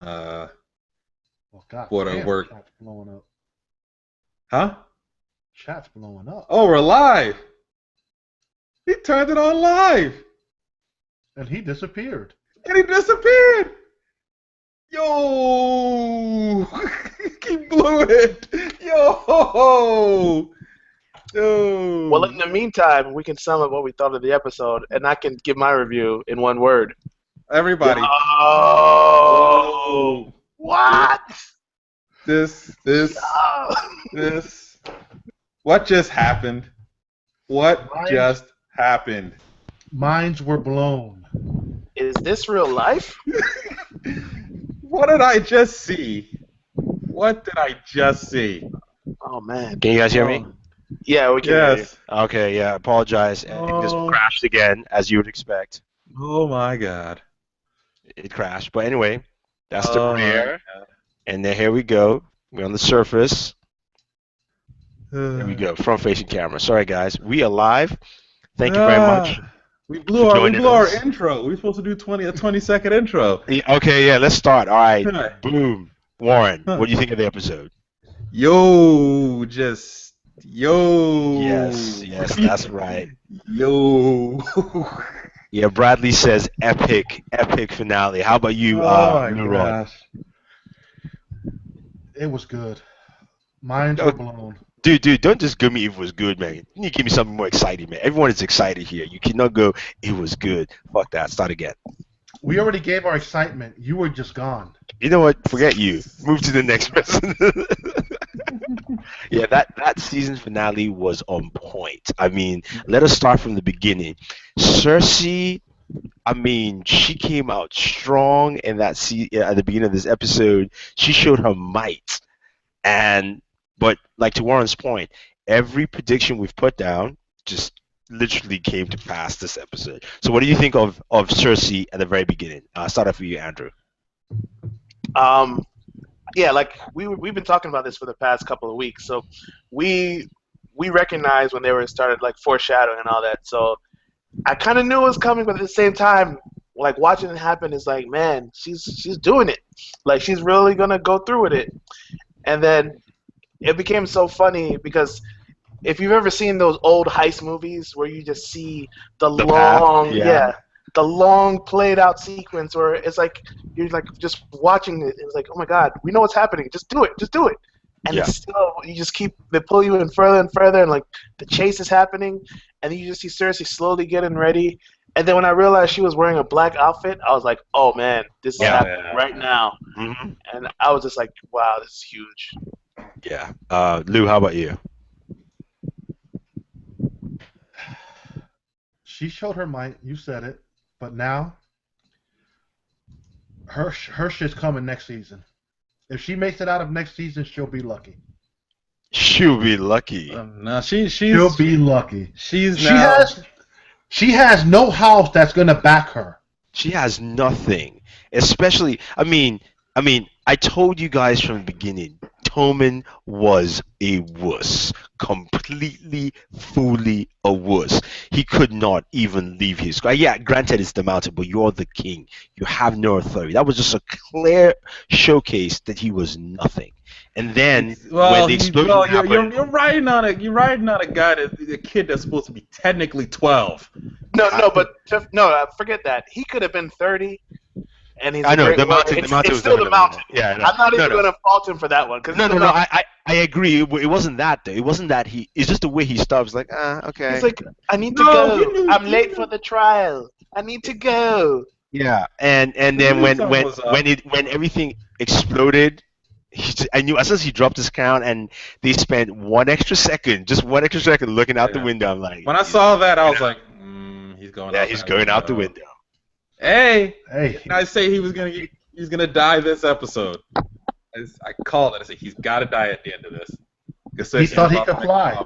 Well, god for the damn, work. chat's blowing up. Huh? Chat's blowing up. Oh, we're live. He turned it on live, And he disappeared. and he disappeared. Yo, he blew it. Yo, Well, in yo. the meantime, we can sum up what we thought of the episode, and I can give my review in one word. Everybody. Oh, what? This. Oh. What just happened? What just happened? Minds were blown. Is this real life? What did I just see? What did I just see? Oh man. Can you guys hear me? Yeah, we can hear you. Yes. Okay, yeah, apologize. I think this crashed again, as you would expect. Oh my God. It crashed. But anyway, that's the Oh, my rear. And then here we go. We're on the surface. Here we go. Front facing camera. Sorry guys. We are live. Thank you very much. We blew our us. intro. We were supposed to do a 20-second intro. Okay, yeah, let's start. All right. Boom. Warren, what do you think of the episode? Yo. Yes, that's right. Yo. Yeah, Bradley says epic finale. How about you, Oh my Blue Rock? gosh. It was good. Minds were blown. Dude, don't just give me it was good, man. You need to give me something more exciting, man. Everyone is excited here. You cannot go, it was good. Fuck that. Start again. We already gave our excitement. You were just gone. You know what? Forget you. Move to the next person. Yeah, that season finale was on point. I mean, let us start from the beginning. Cersei, I mean, she came out strong in that at the beginning of this episode. She showed her might. But like to Warren's point, every prediction we've put down just literally came to pass this episode. So what do you think of Cersei at the very beginning? Start off with you, Andrew. Yeah, like we've been talking about this for the past couple of weeks. So we recognized when they were started like foreshadowing and all that. So I kind of knew it was coming, but at the same time, like watching it happen is like, man, she's doing it. Like she's really gonna go through with it. And then it became so funny because if you've ever seen those old heist movies where you just see the long, the long played out sequence where it's like you're like just watching it. It's like, oh my God, we know what's happening. Just do it. And it's still, you just they pull you in further and further, and like the chase is happening, and then you just see Cersei slowly getting ready. And then when I realized she was wearing a black outfit, I was like, oh man, this is happening right now. Mm-hmm. And I was just like, wow, this is huge. Yeah. Lou, how about you? She showed her might. You said it. But now, her shit's coming next season. If she makes it out of next season, she'll be lucky. She'll be lucky. No, she'll be lucky. She has no house that's gonna back her. She has nothing. Especially, I mean, I told you guys from the beginning, Tommen was a wuss. Completely, fully a wuss. He could not even leave his... Yeah, granted it's the mountain, but you're the king. You have no authority. That was just a clear showcase that he was nothing. And then when the explosion happened... You're riding on a guy a kid that's supposed to be technically 12. No, forget that. He could have been 30. And he's I know the mountain. It's still the mountain. Yeah, I'm not even going to fault him for that one. No. I agree. It wasn't that though. It wasn't that it's just the way he stops. Like, okay. He's like, I need to go. I'm late for the trial. I need to go. Yeah, and then when everything exploded, I knew as soon as he dropped his crown and they spent just one extra second looking out the window. I'm like, when I saw that, I was like, he's going. Yeah, he's going out the window. Hey! I say he's gonna die this episode. I called it. I said he's got to die at the end of this. He thought he could fly.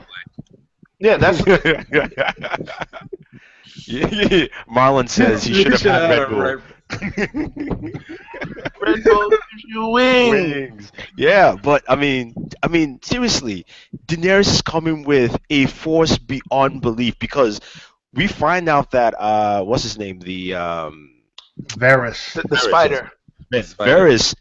Yeah, that's. Marlon says he should have had Red Bull. Red Bull gives you wings. Yeah, but I mean, seriously, Daenerys is coming with a force beyond belief because we find out that what's his name, the Varys, the spider. Varys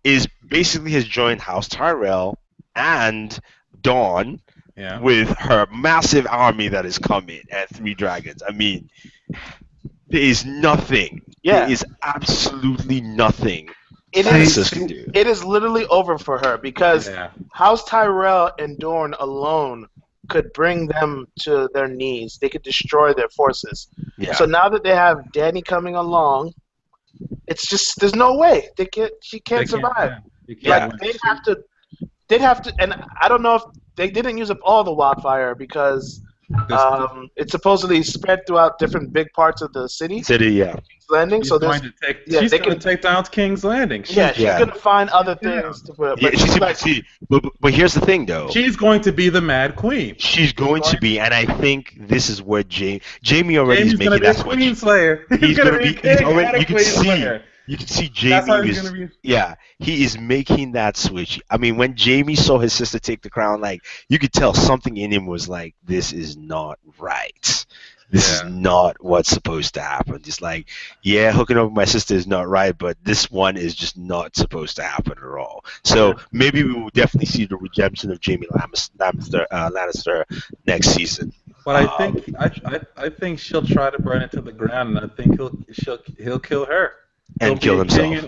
is basically has joined House Tyrell and Dawn Yeah. with her massive army that is coming and 3 dragons. I mean, there is nothing. Yeah. There is absolutely nothing It Sansa is. can do. It is literally over for her because Yeah. House Tyrell and Dorne alone could bring them to their knees. They could destroy their forces. Yeah. So now that they have Dany coming along, it's just there's no way she can't survive. Yeah. Like they'd have to, and I don't know if they didn't use up all the wildfire because it's supposedly spread throughout different big parts of the city. Yeah. Landing, She's so going to take down King's Landing. She's gonna find other things to put. But but here's the thing, though. She's going to be the Mad Queen. She's going to be, and I think this is where Jamie already is making that switch. Queen Slayer. He's going to be. He's already. You can see Jamie he is making that switch. I mean, when Jamie saw his sister take the crown, like you could tell something in him was like, this is not right. This is not what's supposed to happen. Just like, hooking up with my sister is not right, but this one is just not supposed to happen at all. So maybe we will definitely see the redemption of Jamie Lannister next season. But I think she'll try to burn it to the ground, and I think he'll kill her. And kill himself.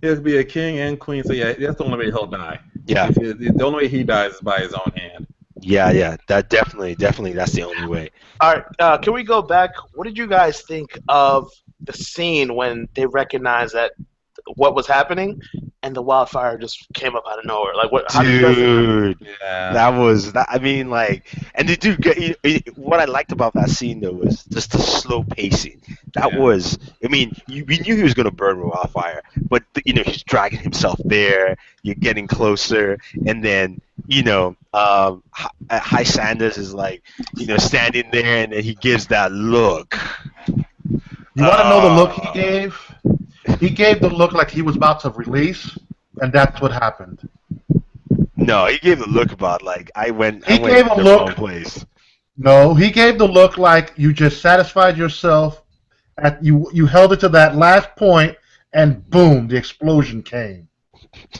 He'll be a king and queen, so that's the only way he'll die. Yeah. The only way he dies is by his own hand. Yeah, that definitely, that's the only way. All right, can we go back? What did you guys think of the scene when they recognized what was happening, and the wildfire just came up out of nowhere? Like what? Dude, that was that. I mean, like, and the dude. What I liked about that scene though was just the slow pacing. That was. I mean, we knew he was gonna burn with wildfire, but he's dragging himself there. You're getting closer, and then High Sanders is like, standing there, and then he gives that look. You want to know the look he gave? He gave the look like he was about to release, and that's what happened. No, he gave the look about like I went gave to a the look. wrong place. No, he gave the look like you just satisfied yourself. You held it to that last point, and boom, the explosion came.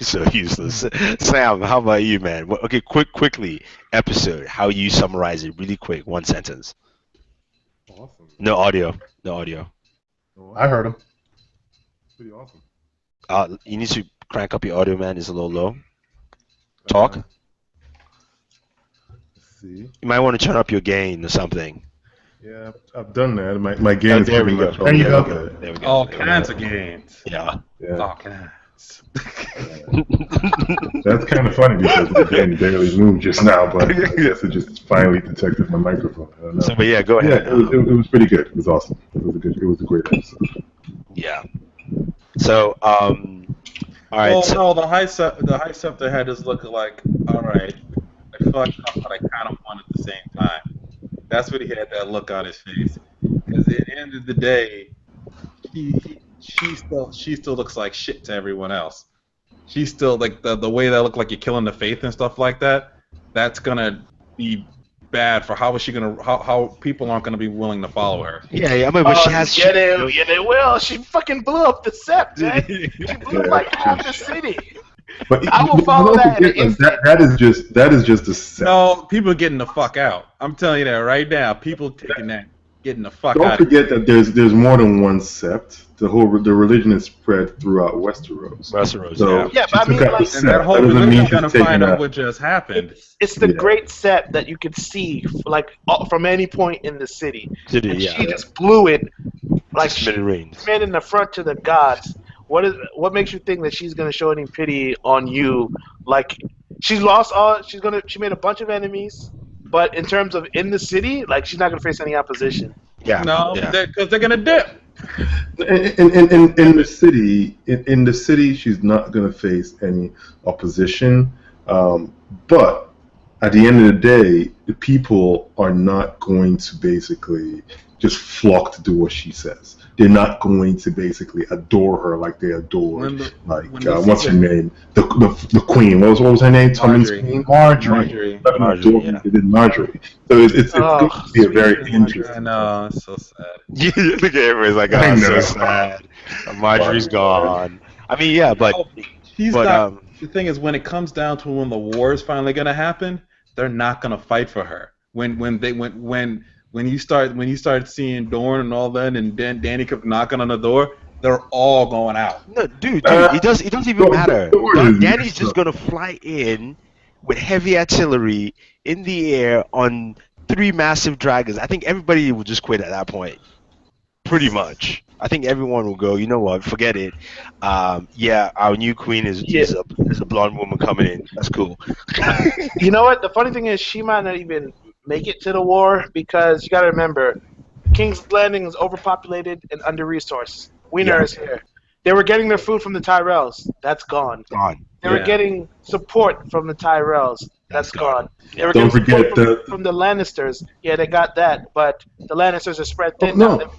So useless. Sam, how about you, man? Okay, quickly, episode. How you summarize it, really quick, one sentence. Awesome. No audio. I heard him. Pretty awesome. You need to crank up your audio, man. It's a little low. Talk. Let's see. You might want to turn up your gain or something. Yeah, I've done that. My gain is there we pretty go. much There you go. okay. There we go. All kinds of gains. Yeah. All kinds. That's kind of funny because the gain barely moved just now, but I guess it just finally detected my microphone. I don't know. So, but yeah, go ahead. Yeah, it was pretty good. It was awesome. It was a great episode. Yeah. So, all right. Well, no, the high scepter had this look like, all right, I fucked up, but I kind of won at the same time. That's what he had that look on his face. Because at the end of the day, she still looks like shit to everyone else. She's still like the way that look like you're killing the faith and stuff like that. That's gonna be bad for how people aren't gonna be willing to follow her. Yeah. I mean, but she has. Yeah, they will. She fucking blew up the sept, man. She blew up like half the city. But I will follow that. That is just a sept. No, people are getting the fuck out. I'm telling you that right now. People taking that, getting the fuck out. Don't forget that there's more than one sept. The religion is spread throughout Westeros. So yeah, but I mean, like, and that whole religion's gonna find out what just happened. It's the great sept that you could see, like, from any point in the city. And she just blew it, like she ran in the front to the gods. What makes you think that she's gonna show any pity on you? Like, she made a bunch of enemies, but in terms of in the city, like, she's not gonna face any opposition. Yeah. No, because they're gonna dip. In the city, she's not gonna face any opposition. But at the end of the day, the people are not going to basically just flock to do what she says. They're not going to basically adore her like they adore what's her name, the queen. What was her name? Tommen's queen. Marjorie. Marjorie. So it's going to be a very interesting. I know, it's so sad. Look at everybody's like, oh, it's so sad. Marjorie's gone. I mean, yeah, but The thing is, when it comes down to when the war is finally going to happen, they're not going to fight for her. When you start seeing Dorne and all that, and then Dany comes knocking on the door, they're all going out. No, dude, it doesn't even matter. Danny's just gonna fly in with heavy artillery in the air on 3 massive dragons. I think everybody will just quit at that point. Pretty much. I think everyone will go, you know what, forget it. Yeah, our new queen is a blonde woman coming in. That's cool. You know what? The funny thing is, she might not even make it to the war because you got to remember, King's Landing is overpopulated and under-resourced. Winter is here. They were getting their food from the Tyrells. That's gone. They were getting support from the Tyrells. That's gone. They were Don't getting forget support from the Lannisters. Yeah, they got that, but the Lannisters are spread thin.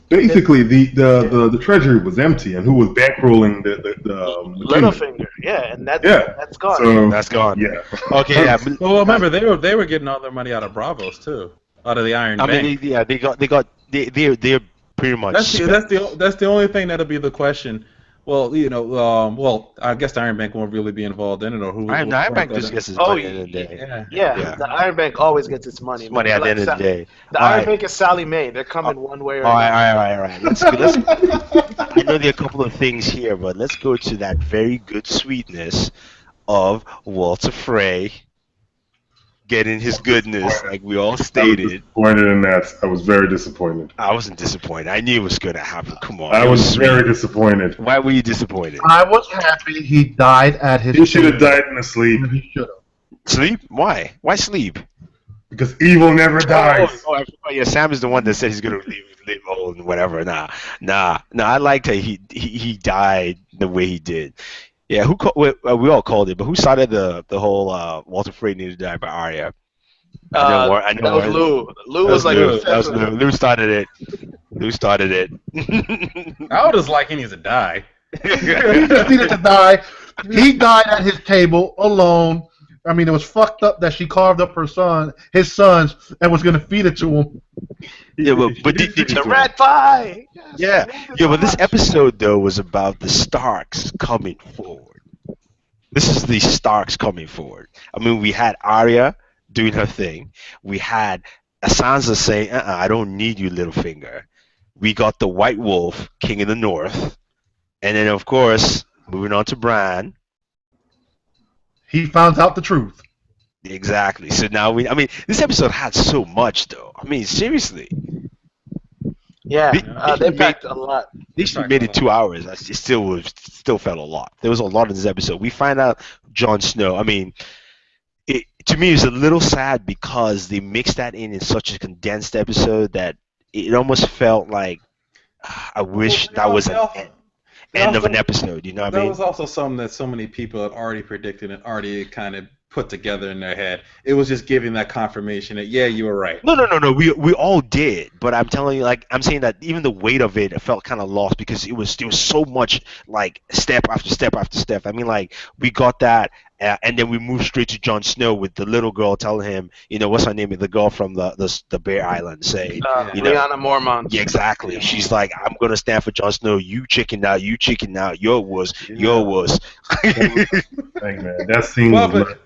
Basically, the treasury was empty, and who was bankrolling the Littlefinger? Yeah, and that's gone. So, that's gone. Yeah. Okay. Yeah. Well, remember they were getting all their money out of Bravos too, out of the Iron Bank. I mean, they're pretty much. That's the only thing that'll be the question. Well, I guess the Iron Bank won't really be involved in it, or who? The Iron Bank just gets its money at the end of the day. Yeah, the Iron Bank always gets its money. Money at the end of the day. The Iron Bank is Sally Mae. They're coming one way or another. All right. Let's. I know there are a couple of things here, but let's go to that very good sweetness of Walter Frey getting his goodness, like we all stated. Disappointed in that. I was very disappointed. I wasn't disappointed. I knew it was going to happen. Come on. I was very disappointed. Why were you disappointed? I was happy he died at his. He should have died in his sleep. He should have. Sleep? Why? Why sleep? Because evil never dies. I forgot. Yeah, Sam is the one that said he's going to live old and whatever. Nah. I liked how he died the way he did. Yeah, we all called it, but who started the whole Walter Frey needed to die by Arya? I know that was Lou. Lou was like, Lou started it. I would just like he needs to die. He just needed to die. He died at his table alone. I mean, it was fucked up that she carved up his sons, and was going to feed it to him. Yeah, but did the rat pie. Yes, yeah, but this episode though was about the Starks coming forward. This is the Starks coming forward. I mean, we had Arya doing her thing. We had Sansa saying, I don't need you, Littlefinger. We got the White Wolf, King of the North. And then, of course, moving on to Bran. He found out the truth. Exactly. So now this episode had so much, though. I mean, seriously. Yeah, they packed a lot. They should have made it 2 hours. It still felt a lot. There was a lot in this episode. We find out Jon Snow. I mean, to me, it's a little sad because they mixed that in such a condensed episode that it almost felt like I wish that was an end of an episode. You know what I mean? That was also something that so many people had already predicted and already kind of put together in their head. It was just giving that confirmation that you were right. No. We all did, but I'm telling you, I'm saying that even the weight of it felt kind of lost because there was so much like step after step after step. I mean, we got that. And then we moved straight to Jon Snow with the little girl telling him, what's her name? The girl from the Bear Island saying, Lyanna Mormont. Yeah, exactly. She's like, I'm gonna stand for Jon Snow. You chickened out. Your was. Hey man, that scene. But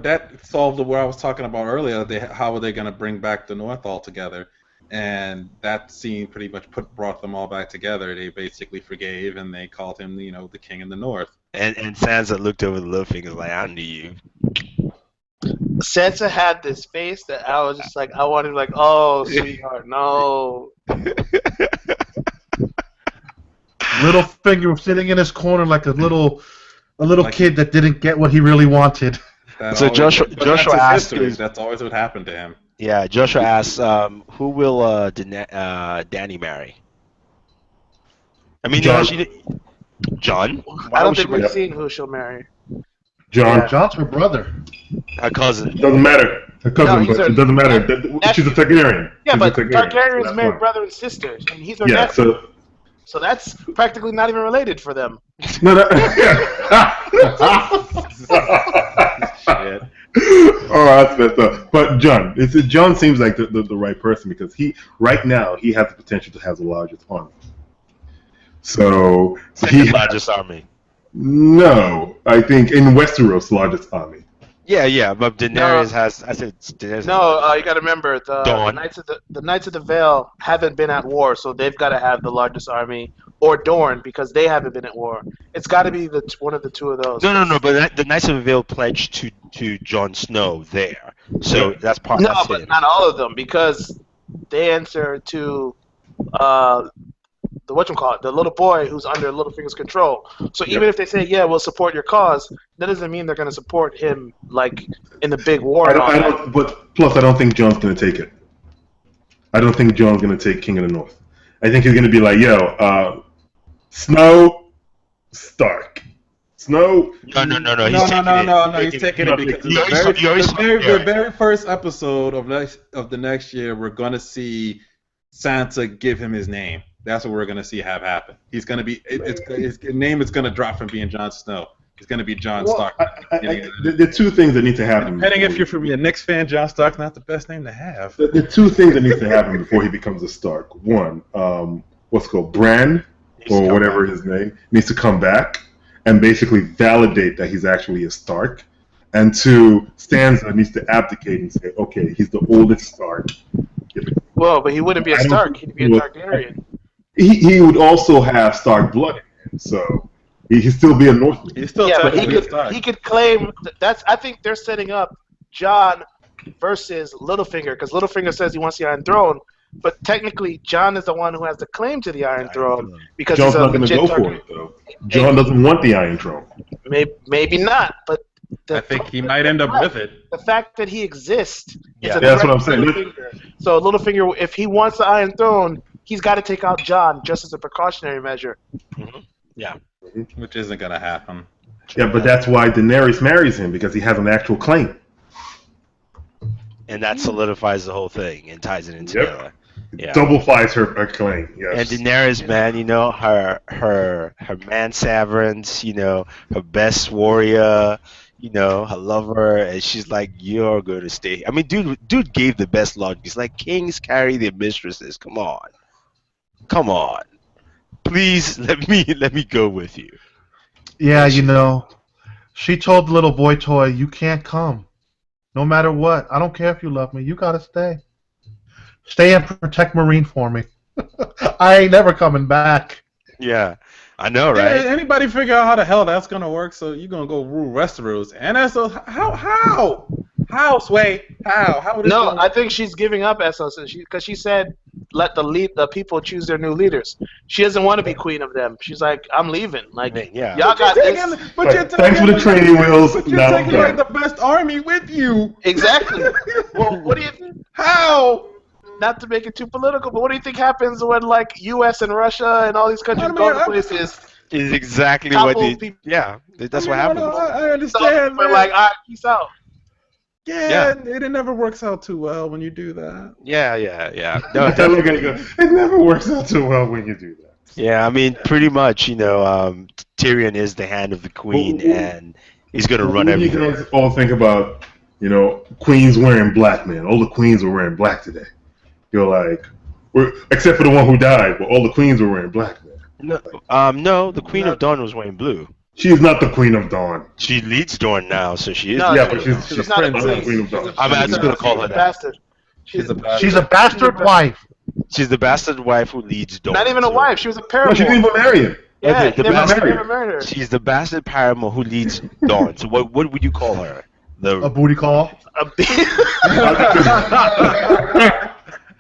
that solved what I was talking about earlier. How were they gonna bring back the North altogether? And that scene pretty much brought them all back together. They basically forgave, and they called him, the King of the North. And Sansa looked over the Littlefinger like, I knew you. Sansa had this face that I was just like, I wanted oh, sweetheart, no. Littlefinger was sitting in his corner like a little kid that didn't get what he really wanted. Joshua asked, that's always what happened to him. Yeah, Joshua asks, who will Dany marry? I mean, John. I don't think we've seen who she'll marry. John's her brother. Her cousin. Doesn't matter. Her cousin, but it doesn't matter. She's a Targaryen. Yeah, but Targaryens marry brother and sister, and he's her nephew. So that's practically not even related for them. No. Oh, that's messed up. But John seems like the right person because right now he has the potential to have the largest army. So largest army. No, I think in Westeros, largest army. Yeah, but Daenerys has. I said Daenerys. No, you got to remember the Dawn. Knights of the Vale haven't been at war, so they've got to have the largest army, or Dorne because they haven't been at war. It's got to be one of the two of those. No. But the Knights of the Vale pledged to Jon Snow there, so that's part. No, that's but him. not all of them because they answer to the whatchamacallit, the little boy who's under Littlefinger's control. So even if they say, yeah, we'll support your cause, that doesn't mean they're going to support him like in the big war. But plus, I don't think Jon's going to take it. I don't think Jon's going to take King of the North. I think he's going to be like, yo, Snow, Stark. Snow. No. He's taking it because the very first episode of the next year, we're going to see Sansa give him his name. That's what we're going to see happen. He's going to be his name is going to drop from being Jon Snow. He's going to be Jon Stark. The two things that need to happen. Depending if you're from a Knicks fan, Jon Stark's not the best name to have. The two things that need to happen before he becomes a Stark. One, what's it called, Bran, or whatever his name, needs to come back and basically validate that he's actually a Stark. And two, Sansa needs to abdicate and say, okay, he's the oldest Stark. Well, but he wouldn't be a Stark. He'd be a Targaryen. He would also have Stark blood in him, so he could still be a Northman. He's still but he could claim that's. I think they're setting up Jon versus Littlefinger because Littlefinger says he wants the Iron Throne, but technically Jon is the one who has the claim to the Iron Throne because Jon's he's a not going to go for it though. Jon doesn't want the Iron Throne. Maybe not, but I think he might end up with it. The fact that he exists is a that's threat what I'm to saying. Littlefinger. So Littlefinger, if he wants the Iron Throne, he's got to take out Jon just as a precautionary measure. Mm-hmm. Yeah. Which isn't going to happen. Yeah, but that's why Daenerys marries him, because he has an actual claim. And that solidifies the whole thing and ties it in together. Yeah. Double-fies her claim, yes. And Daenerys, man, you know, her manservant, you know, her best warrior, you know, her lover, and she's like, you're going to stay. I mean, dude gave the best logic. He's like, kings carry their mistresses. Come on. Please let me go with you. Yeah, you know, she told the little boy toy, you can't come. No matter what. I don't care if you love me. You got to stay. Stay and protect Marine for me. I ain't never coming back. Yeah, I know, right? Yeah, anybody figure out how the hell that's gonna work? So you're gonna go rule Westeros, and that's how Sway? How would No, I think she's giving up Essos because she said let the people choose their new leaders. She doesn't want to be queen of them. She's like, I'm leaving. Like, yeah. Y'all got this. Thanks for the training wheels. But you're taking like the best army with you. Exactly. Well, what do you think? How? Not to make it too political, but what do you think happens when like U.S. and Russia and all these countries go to places? Is exactly what they. Yeah, that's what happens. I understand. But like, all right, peace out. Yeah, it never works out too well when you do that. Yeah. No, it never works out too well when you do that. Yeah, I mean, pretty much, you know, Tyrion is the hand of the queen, and he's gonna run everything. You guys all think about, you know, queens wearing black, man. All the queens were wearing black today. You're like, except for the one who died, but all the queens were wearing black, man. No, the Queen of Dawn was wearing blue. She's not the Queen of Dawn. She leads Dawn now, so she is. No, yeah, but she's not not the Queen of Dawn. I'm just gonna call her that. Bastard. She's a bastard. She's a bastard wife. She's the bastard wife who leads Dawn. Not even a wife. She was a paramour. No, she didn't even marry him. Yeah, the he never bastard. married her. She's the bastard paramour who leads Dawn. So what would you call her? A booty call.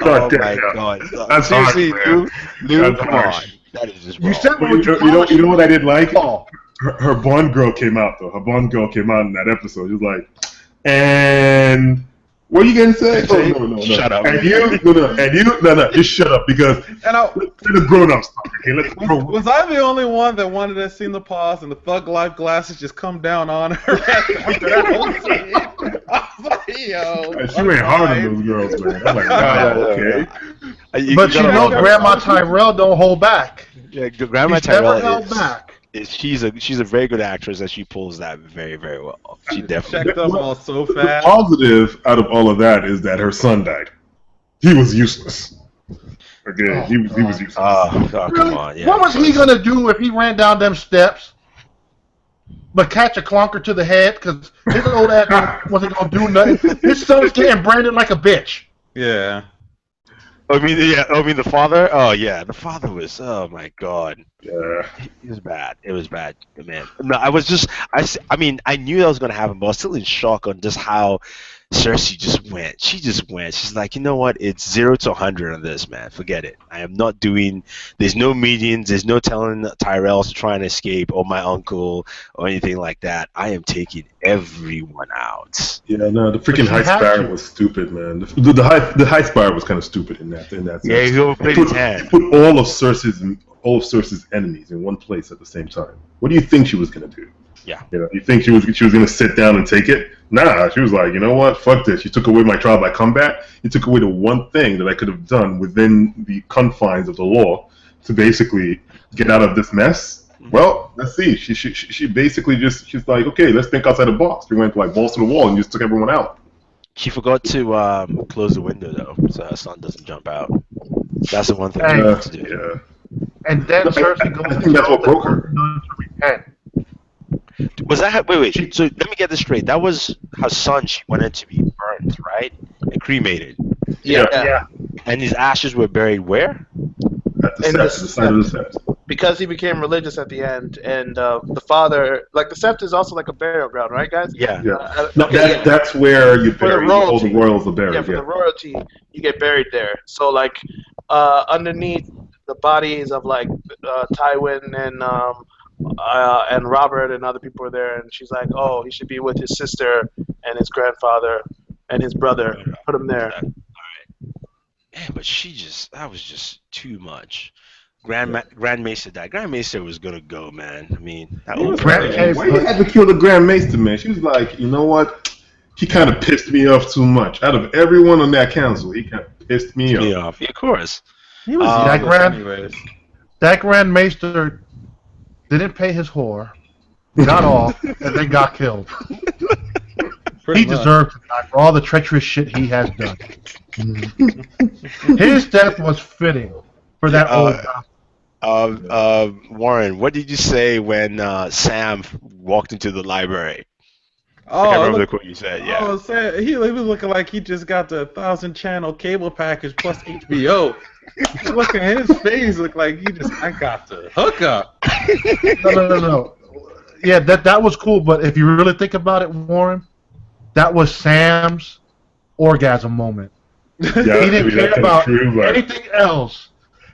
Oh my God! That's seriously, harsh, Lou, come on. harsh. That is just You wrong. said You know what I didn't like? Her Bond girl came out though. Her Bond girl came out in that episode. She was like, and what are you gonna say? Oh, no. Shut up. And you, no, just shut up because let the grown-ups talk. Okay, let the grown-ups. Was I the only one that wanted to see the pause and the thug life glasses just come down on her after that whole scene? I was like, yo. She went hard on those girls, man. I'm like, wow, okay. But you know, Grandma Tyrell don't hold back. Yeah, Grandma She's never Tyrell held back. She's a very good actress, and she pulls that very, very well. She definitely. Checked them all so The fast. positive out of all of that is that her son died. He was useless. Again, he was useless. Oh, come on! Yeah. What was he gonna do if he ran down them steps? but catch a clunker to the head because his old ass wasn't gonna do nothing. His son's getting branded like a bitch. Yeah. I mean, yeah. I mean, the father. Oh yeah, the father was. Oh my god. Yeah. It was bad. It was bad, man. No, I was just. I mean, I knew that was gonna happen, but I was still in shock on just how Cersei just went. She just went. She's like, you know what? It's 0 to 100 on this, man. Forget it. I am not doing. There's no meetings. There's no telling Tyrell to try and escape or my uncle or anything like that. I am taking everyone out. Yeah, no, the freaking she High had Sparrow to. was stupid, man. The High Sparrow was kind of stupid in that sense. Yeah, he overplayed his hand. Put all of Cersei's enemies in one place at the same time. What do you think she was gonna do? Yeah. You know, you think she was gonna sit down and take it? Nah, she was like, you know what? Fuck this. You took away my trial by combat. You took away the one thing that I could have done within the confines of the law to basically get out of this mess. Well, let's see. She basically she's like, okay, let's think outside the box. We went like balls to the wall and just took everyone out. She forgot to close the window though, so her son doesn't jump out. That's the one thing she Hey. needs to do. Yeah. And then Cersei goes I think that's what broke her. to repent. Was that wait? So let me get this straight. That was her son. She wanted to be burnt, right, and cremated, Yeah. and his ashes were buried where? At the And steps, the side of the steps. Because he became religious at the end, and the father, like the sept is also like a burial ground, right, guys? Yeah. Yeah. No, Okay, that's where you For the bury all the royalty. royals are buried. Yeah, for the royalty, you get buried there. So like underneath the bodies of like Tywin and Robert and other people were there, and she's like, oh, he should be with his sister and his grandfather and his brother. Put him there. Yeah, but that was just too much. Grand Maester died. Grand Maester was gonna go, man. I mean, that was Why you had to kill the Grand Maester, man? She was like, you know what? He kind of pissed me off too much. Out of everyone on that council, he kind of pissed me off. Yeah, of course. He was that useless grand- anyways. That Grand Maester didn't pay his whore, got off, and then got killed. Pretty He much. deserved to die for all the treacherous shit he has done. His death was fitting for that old guy. Warren, what did you say when Sam walked into the library? I Oh, can't remember the look, quote you said. Yeah. oh, he was looking like he just got the 1,000-channel cable package plus HBO. Look at his face, look like I got the hookup. No. Yeah, that was cool, but if you really think about it, Warren, that was Sam's orgasm moment. Yeah, He didn't care that's about true, but- anything else.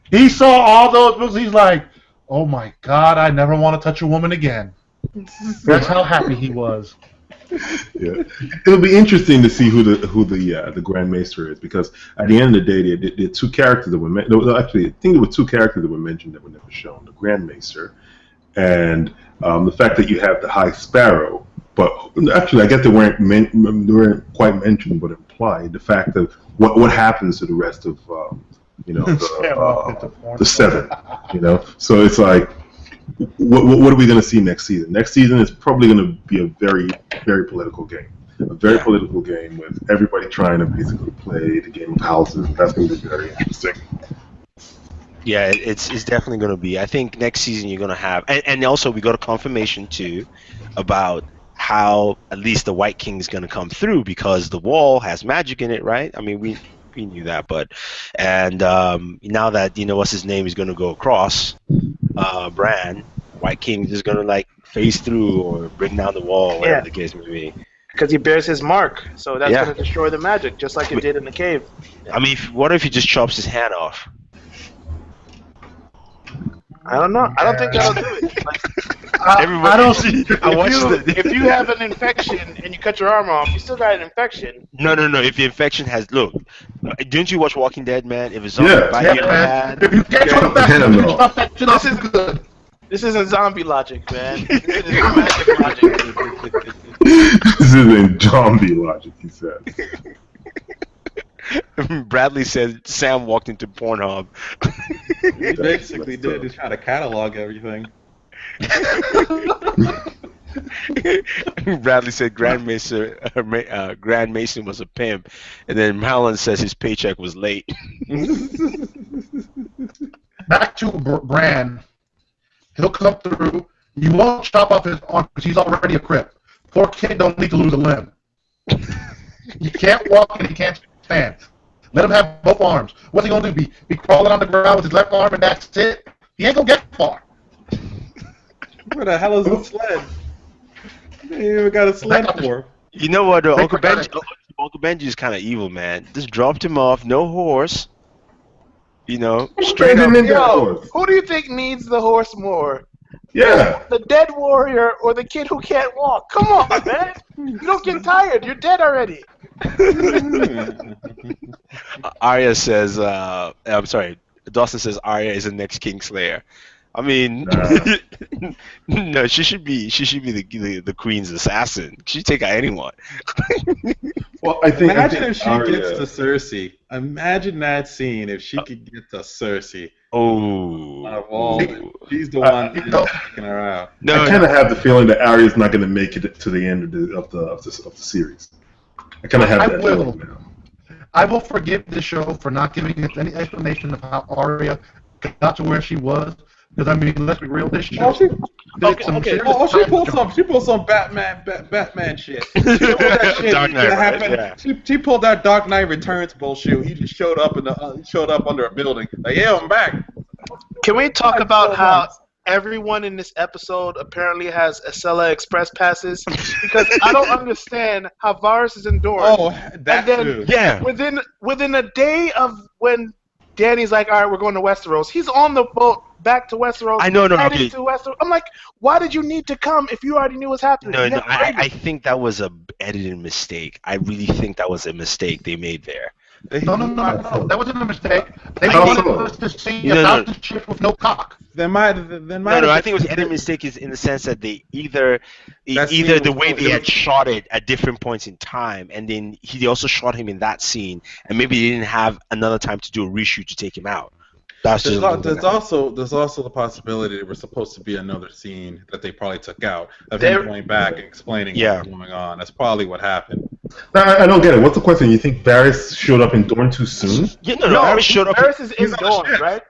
He saw all those books. He's like, "Oh my God, I never want to touch a woman again." That's how happy he was. Yeah, it'll be interesting to see who the Grand Maester is, because at the end of the day, there are two characters that were actually, I think there were two characters that were mentioned that were never shown: the Grand Maester, and the fact that you have the High Sparrow. But actually, I guess they weren't quite mentioned, but implied the fact of what happens to the rest of the seven. You know, so it's like, what are we going to see next season? Next season is probably going to be a very, very political game. A very political game with everybody trying to basically play the game of houses. That's going to be very interesting. Yeah, it's definitely going to be. I think next season you're going to have, and also we got a confirmation too about how at least the White King is going to come through, because the wall has magic in it, right? I mean, we knew that, but now that what's his name is going to go across, Bran, White King is just going to like phase through or bring down the wall, whatever the case may be. Because he bears his mark, so that's going to destroy the magic, just like it did in the cave. I mean, what if he just chops his hand off? I don't know. I don't think that'll do it. Like, I don't see. if you have an infection and you cut your arm off, you still got an infection. No. If the infection has, didn't you watch Walking Dead, man? If a zombie bite you in the hand, If you can't chop that shit off, This is good. This isn't zombie logic, man. This is magic logic. This isn't zombie logic, he said. Bradley said Sam walked into Pornhub. He basically did to try to catalog everything. Bradley said Grand Mason was a pimp, and then Malin says his paycheck was late. back to Bran. He'll come through. You won't chop off his arm because he's already a crip. Poor kid don't need to lose a limb. He can't walk and he can't stand. Let him have both arms. What's he gonna do? Be crawling on the ground with his left arm and that's it? He ain't gonna get far. Where the hell is the sled? They ain't even got a sled for. You know what, Uncle Benji is kind of evil, man. Just dropped him off, no horse. You know, straight up. Yo, who do you think needs the horse more? Yeah. The dead warrior or the kid who can't walk? Come on, man. You don't get tired. You're dead already. Arya says, I'm sorry, Dawson says Arya is the next Kingslayer. I mean, no, she should be the Queen's assassin. She'd take out anyone. Well, I think if she Arya, gets to Cersei. Imagine that scene if she could get to Cersei. Oh, She's the one taking her out. I kind of have the feeling that Arya's not going to make it to the end of the series. I kind of have that feeling now. I will forgive this show for not giving us any explanation of how Arya got to where she was. Because I mean, let's be real. This show. She pulled some Batman shit. She pulled that shit. Dark Knight, right? Yeah. She pulled that Dark Knight Returns bullshit. He just showed up under a building. Like, yeah, I'm back. Can we talk about how everyone in this episode apparently has Acela Express passes? Because I don't understand how Varys is endured. Oh, that too. Yeah. Within a day of when Danny's like, all right, we're going to Westeros. He's on the boat back to Westeros. I know, heading to Westeros. I'm like, why did you need to come if you already knew what's happening? No, I think that was a editing mistake. I really think that was a mistake they made there. No. That wasn't a mistake. They wanted us to see about the ship with no cock. I think it was an editing mistake is in the sense that they either the way they had shot it at different points in time, and then he also shot him in that scene, and maybe they didn't have another time to do a reshoot to take him out. There's also the possibility there was supposed to be another scene that they probably took out of him going back and explaining what's going on. That's probably what happened. No, I don't get it. What's the question? You think Varys showed up in Dorne too soon? Yeah, no. Varys showed up. Varys is in Dorne, right?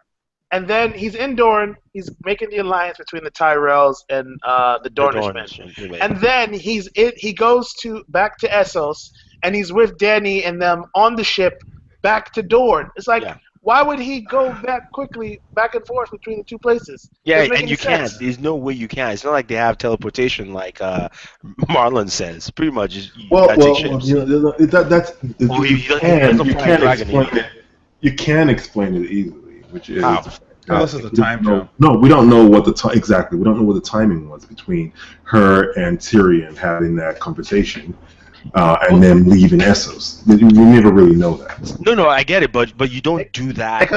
And then he's in Dorne. He's making the alliance between the Tyrells and the Dornishmen. And then he goes back to Essos, and he's with Dany and them on the ship back to Dorne. It's like. Yeah. Why would he go back quickly, back and forth between the two places? Yeah, and you can't. There's no way you can. It's not like they have teleportation like Marlon says. Pretty much, you can't explain it easily, which is this is the time jump. No, we don't know what exactly. We don't know what the timing was between her and Tyrion having that conversation. And then leaving Essos. We never really know that. No, I get it, but you don't do that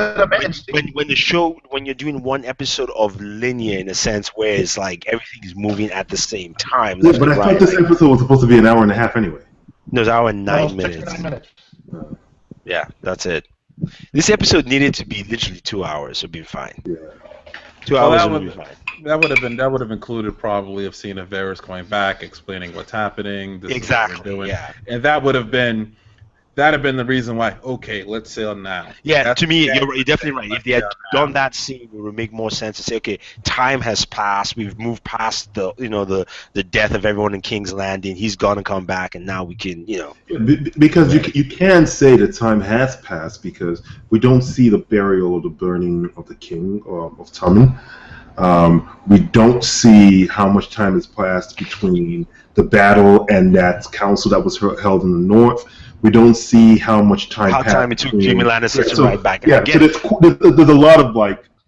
when you're doing one episode of linear in a sense where it's like everything is moving at the same time. Yeah, but I thought this episode was supposed to be an hour and a half anyway. No, it's an hour and 9 minutes. Yeah, that's it. This episode needed to be literally 2 hours. It'd be fine. Yeah. 2 hours would be fine. That would have included probably of seeing Varys going back, explaining what's happening. This exactly. Is what we're doing. Yeah. And that would have been the reason why. Okay, let's sail now. Yeah. To me, you're definitely right. If they had done that scene, it would make more sense to say, okay, time has passed. We've moved past the death of everyone in King's Landing. He's gonna come back, and now we can, Because you can say that time has passed because we don't see the burial or the burning of the king of Tommen. We don't see how much time has passed between the battle and that council that was held in the north. We don't see how much time passed. How time it took Jaime Lannister to ride back. Yeah, so there's a lot of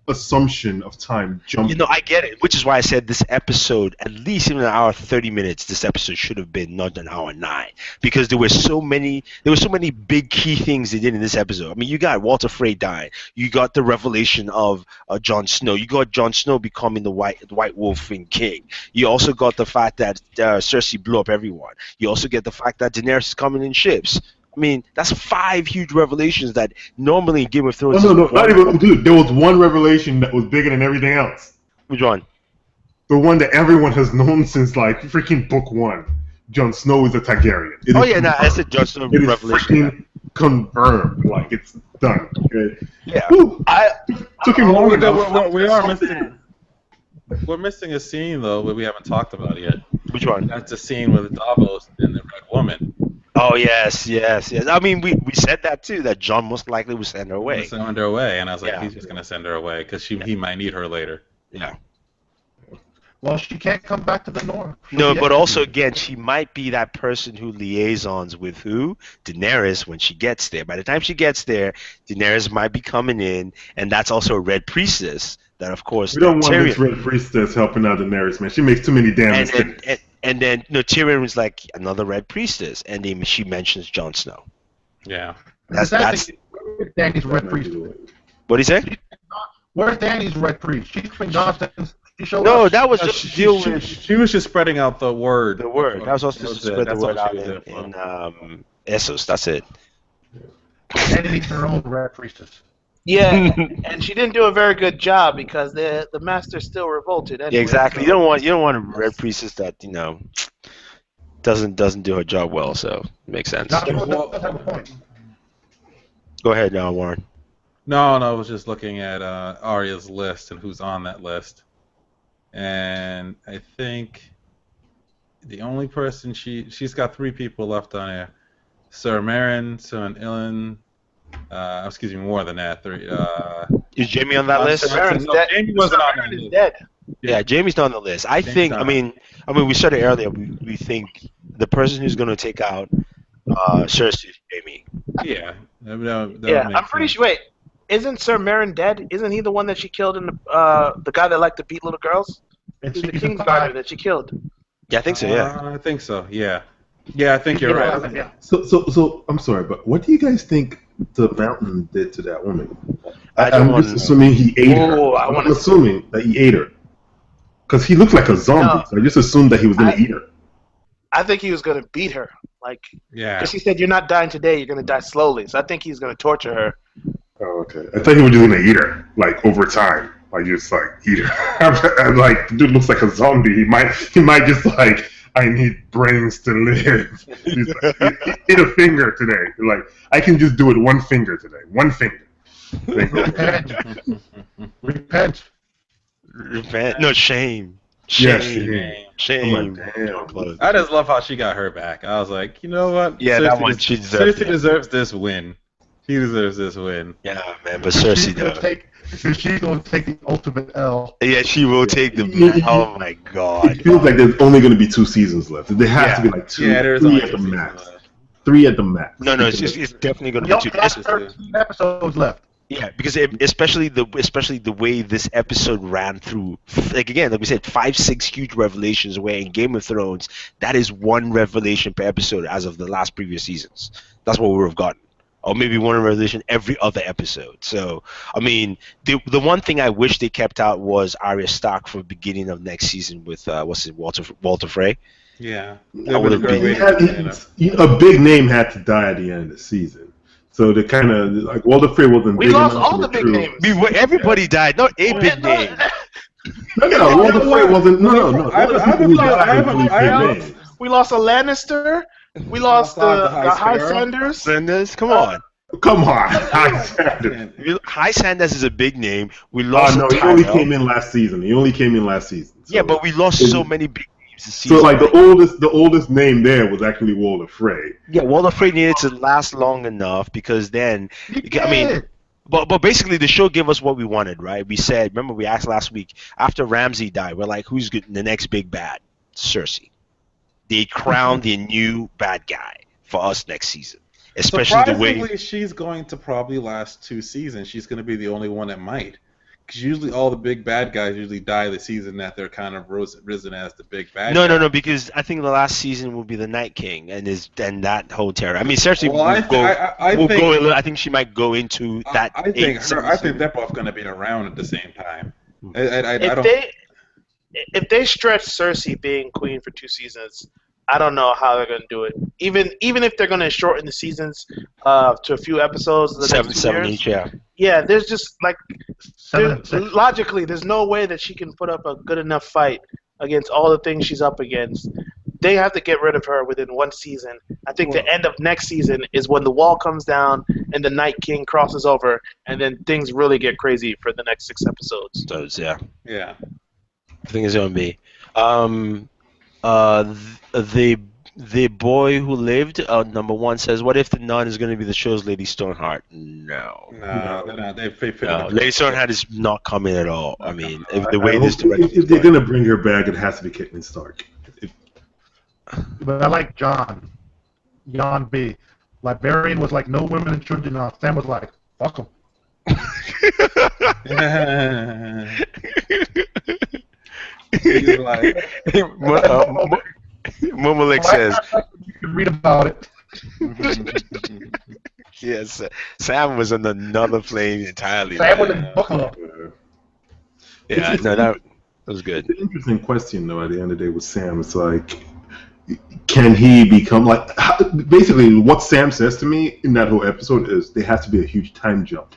assumption of time jumping. I get it, which is why I said this episode, at least in an hour 30 minutes, this episode should have been not an hour 9, because there were so many big key things they did in this episode. I mean, you got Walter Frey dying, you got the revelation of Jon Snow, you got Jon Snow becoming the White Wolf and King. You also got the fact that Cersei blew up everyone. You also get the fact that Daenerys is coming in ships. I mean, that's 5 huge revelations that normally in Game of Thrones... No, not even... Dude, there was one revelation that was bigger than everything else. Which one? The one that everyone has known since, freaking book 1. Jon Snow is a Targaryen. I said Jon Snow revelation. It is freaking confirmed. It's done. Okay? Yeah. Took him long enough. We are missing... We're missing a scene though, but we haven't talked about it yet. Which one? That's the scene with Davos and the Red Woman. Oh yes. I mean, we said that too. That John most likely would send her We're gonna away. send her away, and I was like, Yeah. he's just gonna send her away because he might need her later. Yeah. Well, she can't come back to the North. No, but also again, she might be that person who liaisons with who? Daenerys when she gets there. By the time she gets there, Daenerys might be coming in, and that's also a Red Priestess. That of course We don't want Tyrion. this Red Priestess helping out Daenerys, man. She makes too many damn mistakes. And then Tyrion was like another Red Priestess, and then she mentions Jon Snow. Yeah. That's Where's Danny's Red Priest? what he said. Where's Danny's Red Priest? She's been gone since she showed No, up. that was just to deal with She was just spreading out the word. the word. That was also just to spread the That's word all out she was there in for. Essos. That's it. Danny needs her own Red Priestess. Yeah, and she didn't do a very good job because the master still revolted. Anyway, Yeah, exactly. so- You don't want a Red Priestess that doesn't do her job well. So it makes sense. Joshua does have a point. Go ahead now, Warren. No, I was just looking at Arya's list and who's on that list, and I think the only person she's got 3 people left on here: Sir Meryn, Sir Ilyn. Excuse me, more than that. 3. Is Jamie on that list? Meryn's No, dead. Jamie wasn't on that Meryn is list. dead. Yeah, Jamie's not on the list. I Jamie's think. not. I mean, we said it earlier. We think the person who's going to take out Cersei is Jamie. Yeah, that would Yeah, make I'm pretty sense. sure. Wait, isn't Sir Meryn dead? Isn't he the one that she killed in the guy that liked to beat little girls? In He's the season king's 5. daughter that she killed. Yeah, I think so. Yeah. I think so. Yeah. Yeah, I think you're right. Yeah. So I'm sorry, but what do you guys think the Mountain did to that woman? I don't I'm wanna just know. assuming he ate her. Oh, I I'm wanna- assuming that he ate her. Because he looked like a zombie, No. so I just assumed that he was going to eat her. I think he was gonna beat her, like, Yeah. because he said, "You're not dying today. You're gonna die slowly." So I think he's gonna torture her. Oh, okay. I thought he was just going to eat her, like, over time. Like, just, like, eat her. And, like, the dude looks like a zombie. He might just, like, I need brains to live. He's like, eat a finger today. Like, I can just do it one finger today. One finger. Repent. Repent. Repent. No, shame. Yeah, Shame. shame. Shame. Oh, my damn. I just love how she got her back. I was like, you know what? Yeah, that one, she deserved Cersei it. deserves this win. She deserves this win. Yeah, man. But Cersei She's gonna though. she's gonna take the ultimate L. Yeah, she will take the. Oh my God. It feels like there's only going to be 2 seasons left. There has to be like 2, Yeah, there's 3 only at the 2 seasons max. left. 3 at the max. No, it's definitely going to You be only two. got 13 episodes left. Yeah, because especially the way this episode ran through, like again, like we said, 5-6 huge revelations. Where in Game of Thrones, that is one revelation per episode as of the last previous seasons. That's what we would have gotten, or maybe one revelation every other episode. So, I mean, the one thing I wish they kept out was Arya Stark for the beginning of next season with Walter Frey. Yeah. That would have been. A big name had to die at the end of the season. So the kind of like Walter Frey wasn't We big lost enough all to the big recruit. names. Everybody died, not a big name. No, Walter Frey wasn't. No. I Walter haven't Frey was lost- not I a haven't- really I big haven't- name. We lost a Lannister. We lost the High Sanders. Sanders, come on. Come on, Alexander. High Sanders is a big name. We Oh lost. no, he only came in last season. So, Yeah, but we lost so many big names this so season. like the oldest name there was actually Walter Frey. Yeah, Walter Frey needed to last long enough because then, I mean, but basically the show gave us what we wanted, right? We said, remember we asked last week after Ramsay died, we're like, who's the next big bad? Cersei. They crowned the new bad guy for us next season, especially the way. Surprisingly, she's going to probably last 2 seasons. She's going to be the only one that might. Because usually all the big bad guys usually die the season that they're kind of risen as the big bad guy. No, because I think the last season will be the Night King and that whole terror. I mean, Cersei Well, I think she might go into that. I think they're both going to be around at the same time. I don't. If they stretch Cersei being queen for 2 seasons, I don't know how they're going to do it. Even if they're going to shorten the seasons to a few episodes, the next 2 7 years, each, yeah. Yeah, there's just like 7 and 6. logically, there's no way that she can put up a good enough fight against all the things she's up against. They have to get rid of her within 1 season. I think the end of next season is when the wall comes down and the Night King crosses over, and then things really get crazy for the next 6 episodes. So, yeah. Yeah. I think it's gonna be. The boy who lived. Number one says, "What if the nun is gonna be the show's Lady Stoneheart?" No. No, they're not. They figured No, it Lady out. Stoneheart is not coming at all. I Not mean, coming. if the way I this hope direction if is they're going. gonna bring her back, it has to be Caitlin Stark. But I like John. Jan B. Librarian was like, no women and children. Sam was like, fuck them. He's like, Momolik says, You can read about it. yes, Sam was on another plane entirely. Sam was Man. in book club. Yeah, no, that was good. It's an interesting question, though. At the end of the day, with Sam, it's like, can he become like? Basically, what Sam says to me in that whole episode is there has to be a huge time jump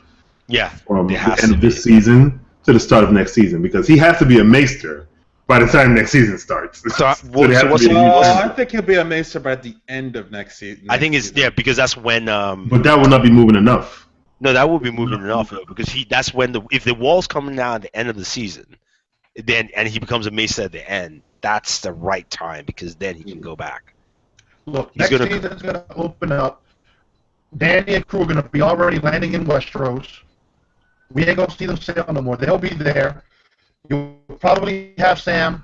Yeah, from there the has end to of be. this season to the start of next season because he has to be a maester by the time next season starts. So, there has to what's be a the- huge well, time I jump. think he'll be a maester by the end of next season. I think it's because that's when But that will not be moving enough. no, that would be moving enough though because that's when if the wall's coming down at the end of the season, then and he becomes a maester at the end, that's the right time because then he can go back. Look, He's next gonna- season's going to open up. Danny and crew are going to be already landing in Westeros. We ain't going to see them sail no more. They'll be there. You'll probably have Sam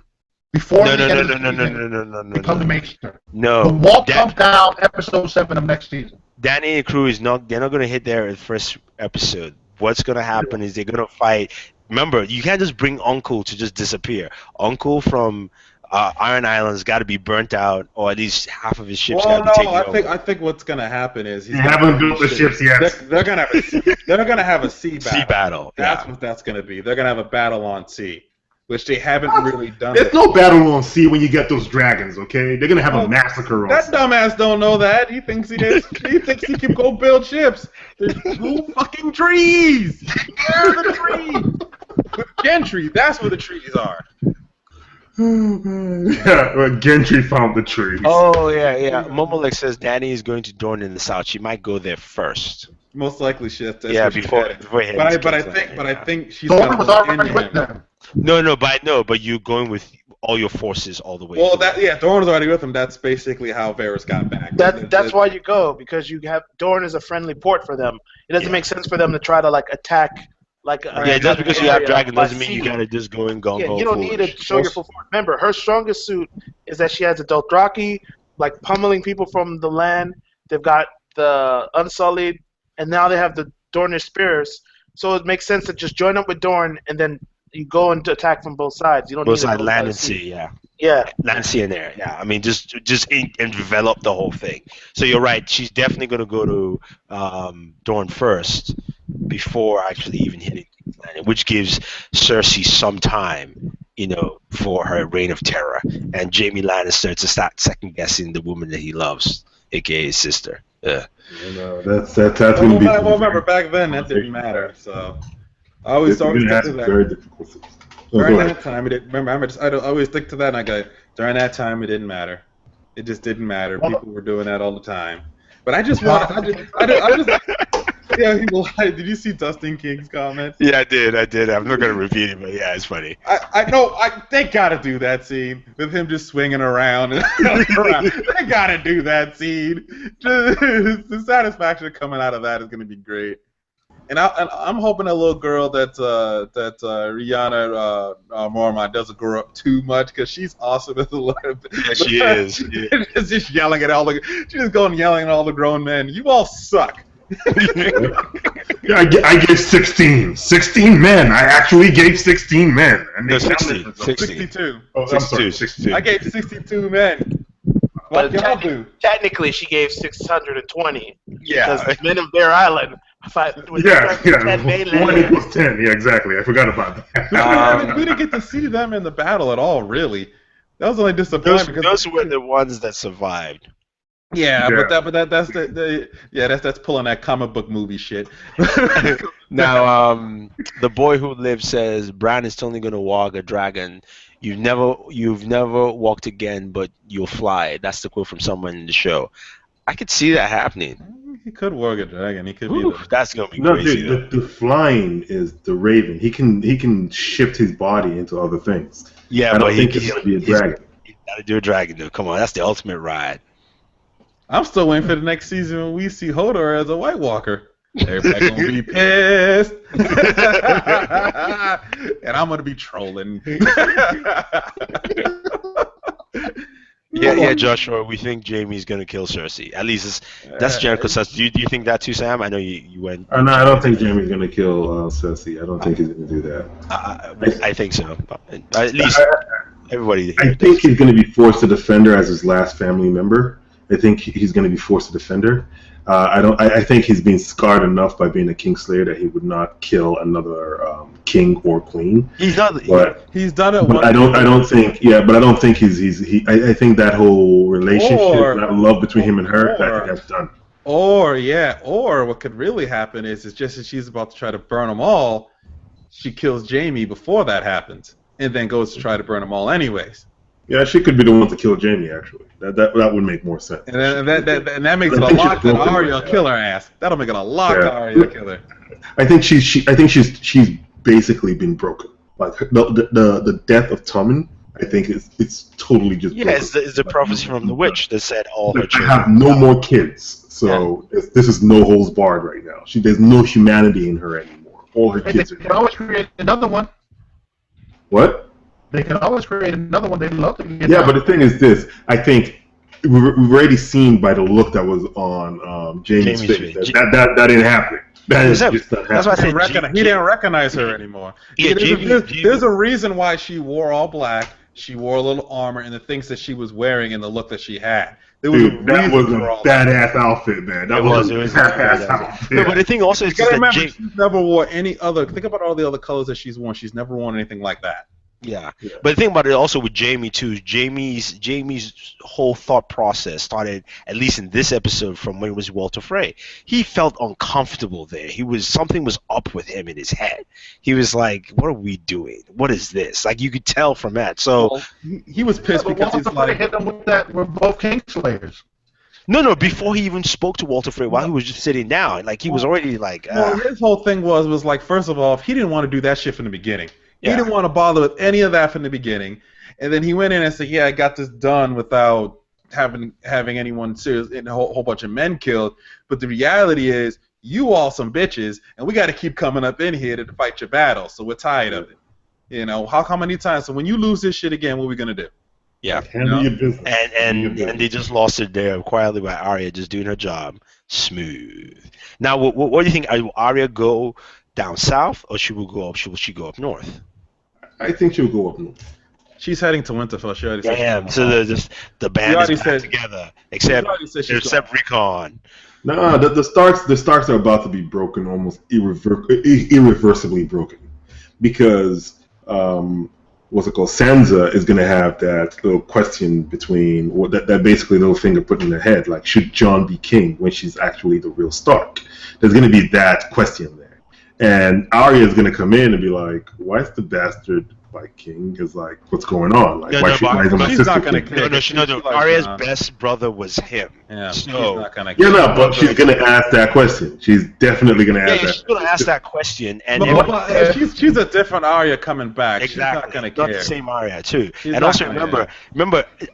before No, the no, end no, of no, the no, season no, no, no, become the no. Maester. The No, wall comes down episode 7 of next season. Danny and crew they're not going to hit there at the first episode. What's going to happen is they're going to fight. Remember, you can't just bring Uncle to just disappear. Uncle from Iron Island's got to be burnt out, or at least half of his ships Well, got to be no, taken over. I think what's gonna happen is They haven't built the ships yet. They're gonna have a sea battle. Sea battle. That's Yeah. what that's gonna be. They're gonna have a battle on sea, which they haven't really done. There's no battle on sea when you get those dragons, okay? They're gonna have a massacre on That sea. dumbass don't know that. He thinks he can go build ships. There's no fucking trees. Where are the trees? With Gentry, that's where the trees are. Yeah, well, Gentry found the trees. Oh yeah. Momolek says Danny is going to Dorne in the south. She might go there first. Most likely, shit. That's Yeah, where she's before headed. he But gets I there, think she's Thor gonna was look already into with him. them. But you're going with all your forces all the way. Well, through. Dorne was already with him. That's basically how Varys got back. That's why you go, because you have Dorne is a friendly port for them. It doesn't make sense for them to try to like attack like Yeah, just because you have dragon doesn't mean you got gotta just go in gung ho. Yeah, you don't need to show your full force. Remember, her strongest suit is that she has a Dothraki, like pummeling people from the land. They've got the Unsullied, and now they have the Dornish Spears. So it makes sense to just join up with Dorne, and then you go into attack from both sides. You don't both need sides, to land and sea. Yeah, Yeah, land, sea, and air. Yeah, I mean just and develop the whole thing. So you're right. She's definitely gonna go to Dorne first before actually even hitting King's Landing, which gives Cersei some time, for her reign of terror, and Jaime Lannister to start second guessing the woman that he loves, aka his sister. Yeah. That's going to be. Well, remember back then that didn't matter. So I always stick to that. Very difficult. During that time, it didn't. Remember, I always stick to that. And I go, during that time, it didn't matter. It just didn't matter. People were doing that all the time. But I just want. I just. Yeah, did you see Dustin King's comment? Yeah, I did. I'm not gonna repeat it, but yeah, it's funny. I know. They gotta do that scene with him just swinging around and around. They gotta do that scene. The satisfaction coming out of that is gonna be great. And I'm hoping a little girl that Rihanna Mormont doesn't grow up too much because she's awesome as a little bit. Yeah, she is. Yeah. Just yelling at she's just going yelling at all the grown men. You all suck. Yeah, I gave 16. 16 men. I actually gave 16 men. And No, they 60. counted. 62. Oh, I'm sorry, 62. I gave 62 men. What but y'all do? technically she gave 620 Yeah. because men of Bear Island fight with Yeah, 10 mainland. 1 equals 10. Yeah, exactly. I forgot about that. We didn't get to see them in the battle at all, really. That was only disappointing Those were the ones that survived. Yeah, Yeah. but that's pulling that comic book movie shit. Now, the boy who lives says Bran is only going to walk a dragon. You've never walked again, but you'll fly. That's the quote from someone in the show. I could see that happening. He could work a dragon. He could Ooh, be. that's gonna be No, crazy. dude, the flying is the Raven. He can shift his body into other things. Yeah, I but don't think it's going to be a dragon. He's got to do a dragon, though. Come on, that's the ultimate ride. I'm still waiting for the next season when we see Hodor as a White Walker. Everybody gonna be pissed, and I'm gonna be trolling. Yeah, Joshua. We think Jaime's gonna kill Cersei. At least that's general consensus. Do you think that too, Sam? I know you went. No, I don't think Jaime's going to kill Cersei. I don't think he's going to do that. I think so. At least everybody. I think he's going to be forced to defend her as his last family member. I think he's going to be forced to defend her. I think he's been scarred enough by being a Kingslayer that he would not kill another king or queen. He's not. But he's done it. But I don't think. Yeah, but I don't think I think that whole relationship, that love between him and her, I think that's done. Or what could really happen is just as she's about to try to burn them all, she kills Jaime before that happens, and then goes to try to burn them all anyways. Yeah, she could be the one to kill Jaime. Actually, that would make more sense. And that makes it a lock that Arya will kill her ass. That'll make it a lock that Arya kill her. I think she's basically been broken. Like the death of Tommen, I think it's totally just. Yeah, it's the prophecy from the witch that said all her children. I have no more kids, so this is no holds barred right now. There's no humanity in her anymore. All her kids. They can always create another one. What? They can always create another one. They'd love to get. Yeah, but the thing is this: I think we've already seen by the look that was on Jaime's face that didn't happen. That is just not happening. That's why I said he didn't recognize her anymore. Yeah, there's a reason why she wore all black. She wore a little armor and the things that she was wearing and the look that she had. That was a badass outfit, man. It was a badass outfit. No, but the thing also is you gotta remember, she's never wore any other. Think about all the other clothes that she's worn. She's never worn anything like that. Yeah, but the thing about it also with Jaime too, Jaime's whole thought process started, at least in this episode, from when it was Walter Frey. He felt uncomfortable there. Something was up with him in his head. He was like, "What are we doing? What is this?" Like you could tell from that. So he was pissed because he's like, hit them with that. We're both Kingslayers. No, before he even spoke to Walter Frey, while he was just sitting down, like he was already like. Well, his whole thing was like, first of all, he didn't want to do that shit from the beginning. He didn't want to bother with any of that from the beginning, and then he went in and said, "Yeah, I got this done without having anyone serious and a whole bunch of men killed." But the reality is, you all some bitches, and we got to keep coming up in here to fight your battle. So we're tired of it. You know, how many times? So when you lose this shit again, what are we gonna do? Yeah, handle your business. And they just lost it there quietly by Arya just doing her job smooth. Now, what do you think? Will Arya go down south, or she will go up? Will she go up north? I think she'll go up north. She's heading to Winterfell. She already said. Damn. So the band is back together, except Recon. No, the Starks are about to be broken, almost irreversibly broken, because what's it called? Sansa is going to have that little question between that basically little finger put in her head, like, should Jon be king when she's actually the real Stark? There's going to be that question there. And Arya is going to come in and be like, why is the bastard like king? Because like, what's going on? Like, why she's not going to kick. No. Arya's best brother was him. Yeah, so, she's not going to. Yeah, no, but she's going to ask that question. She's definitely going to ask that. She's going to ask that question, and she's a different Arya coming back. Exactly. She's not going to care. Not the same Arya too. She's and also remember.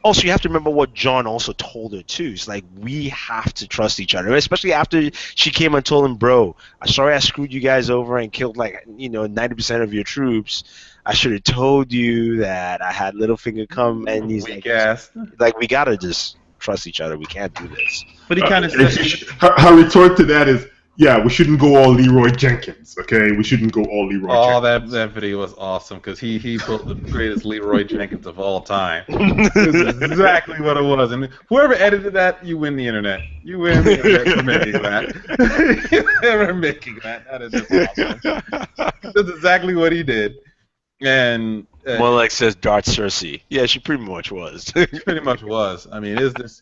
Also, you have to remember what Jon also told her too. It's like we have to trust each other, especially after she came and told him, "Bro, I'm sorry I screwed you guys over and killed 90% of your troops. I should have told you that I had Littlefinger come." And he's like, we gotta just trust each other. We can't do this. But he kind of said, her retort to that is, yeah, we shouldn't go all Leroy Jenkins, okay? We shouldn't go all Leroy Jenkins. That video was awesome because he built the greatest Leroy Jenkins of all time. It was exactly what it was. And whoever edited that, you win the internet. You win the internet for making that. For making that. That is just awesome. That's exactly what he did. And more like says Darth Cersei. Yeah, she pretty much was. She pretty much was. I mean, is this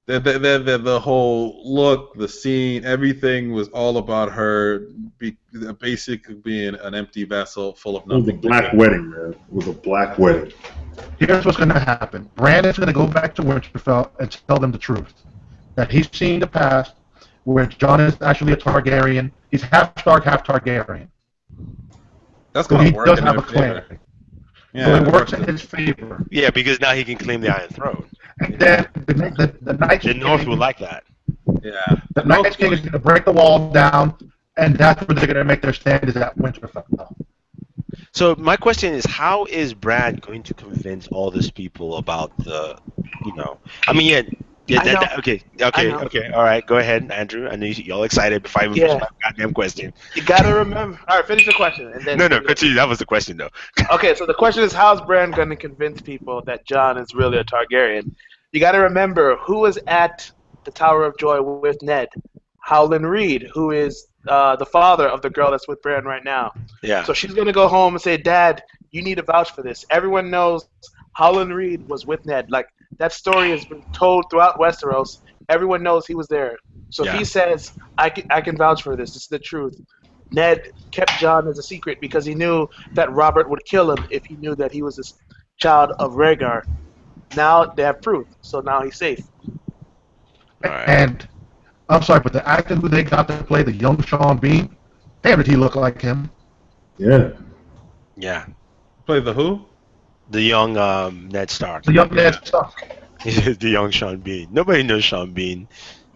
the whole look, the scene, everything was all about her basically being an empty vessel full of nothing. It was a black wedding, man. It was a black wedding. Here's what's going to happen. Brandon's going to go back to Winterfell and tell them the truth. That he's seen the past where Jon is actually a Targaryen. He's half Stark, half Targaryen. That's going to work. He does have a clan. So Yeah, it works in his favor. Yeah, because now he can claim the Iron Throne. And then the Night The North will King, like that. yeah. the Night King is going to break the wall down, and that's where they're going to make their stand is at Winterfell. So my question is, how is Brad going to convince all these people about I mean, yeah, I know. okay, I know. all right, go ahead, Andrew. I know y'all excited before I even finish Yeah. my goddamn question. You gotta remember. All right, finish the question, and then. No, continue. That was the question, though. Okay, so the question is, how's Bran going to convince people that Jon is really a Targaryen? You got to remember who was at the Tower of Joy with Ned. Howland Reed, who is the father of the girl that's with Bran right now. Yeah. So she's going to go home and say, Dad, you need to vouch for this. Everyone knows Howland Reed was with Ned. Like, that story has been told throughout Westeros. Everyone knows he was there. So if Yeah. he says, I can vouch for this, this is the truth. Ned kept Jon as a secret because he knew that Robert would kill him if he knew that he was a child of Rhaegar. Now they have proof, so now he's safe. Right. And I'm sorry, but the actor who they got to play the young Sean Bean, damn, did he look like him? Yeah. Yeah. Play the who? The young Ned Stark. The young Ned Stark. The young Sean Bean. Nobody knows Sean Bean.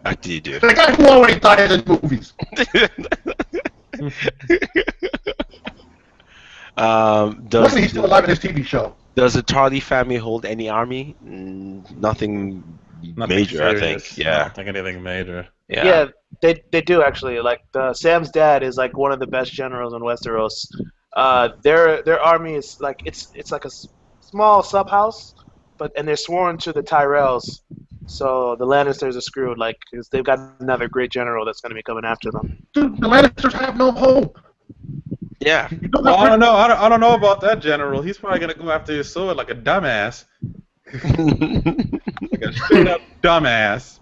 Actually, you do. The guy who always died in movies. Wasn't he still alive in his TV show? Does the Tarly family hold any army? Nothing major, I think. serious. I Yeah. don't think anything major. Yeah, they do actually. Like Sam's dad is like one of the best generals in Westeros. Their army is like it's like a small sub house, and they're sworn to the Tyrells. So the Lannisters are screwed, like, 'cause they've got another great general that's going to be coming after them. Dude, the Lannisters have no hope. Yeah. You know Well, I that don't know. I don't know about that general. He's probably gonna go after his sword like a dumbass, like a straight up dumbass.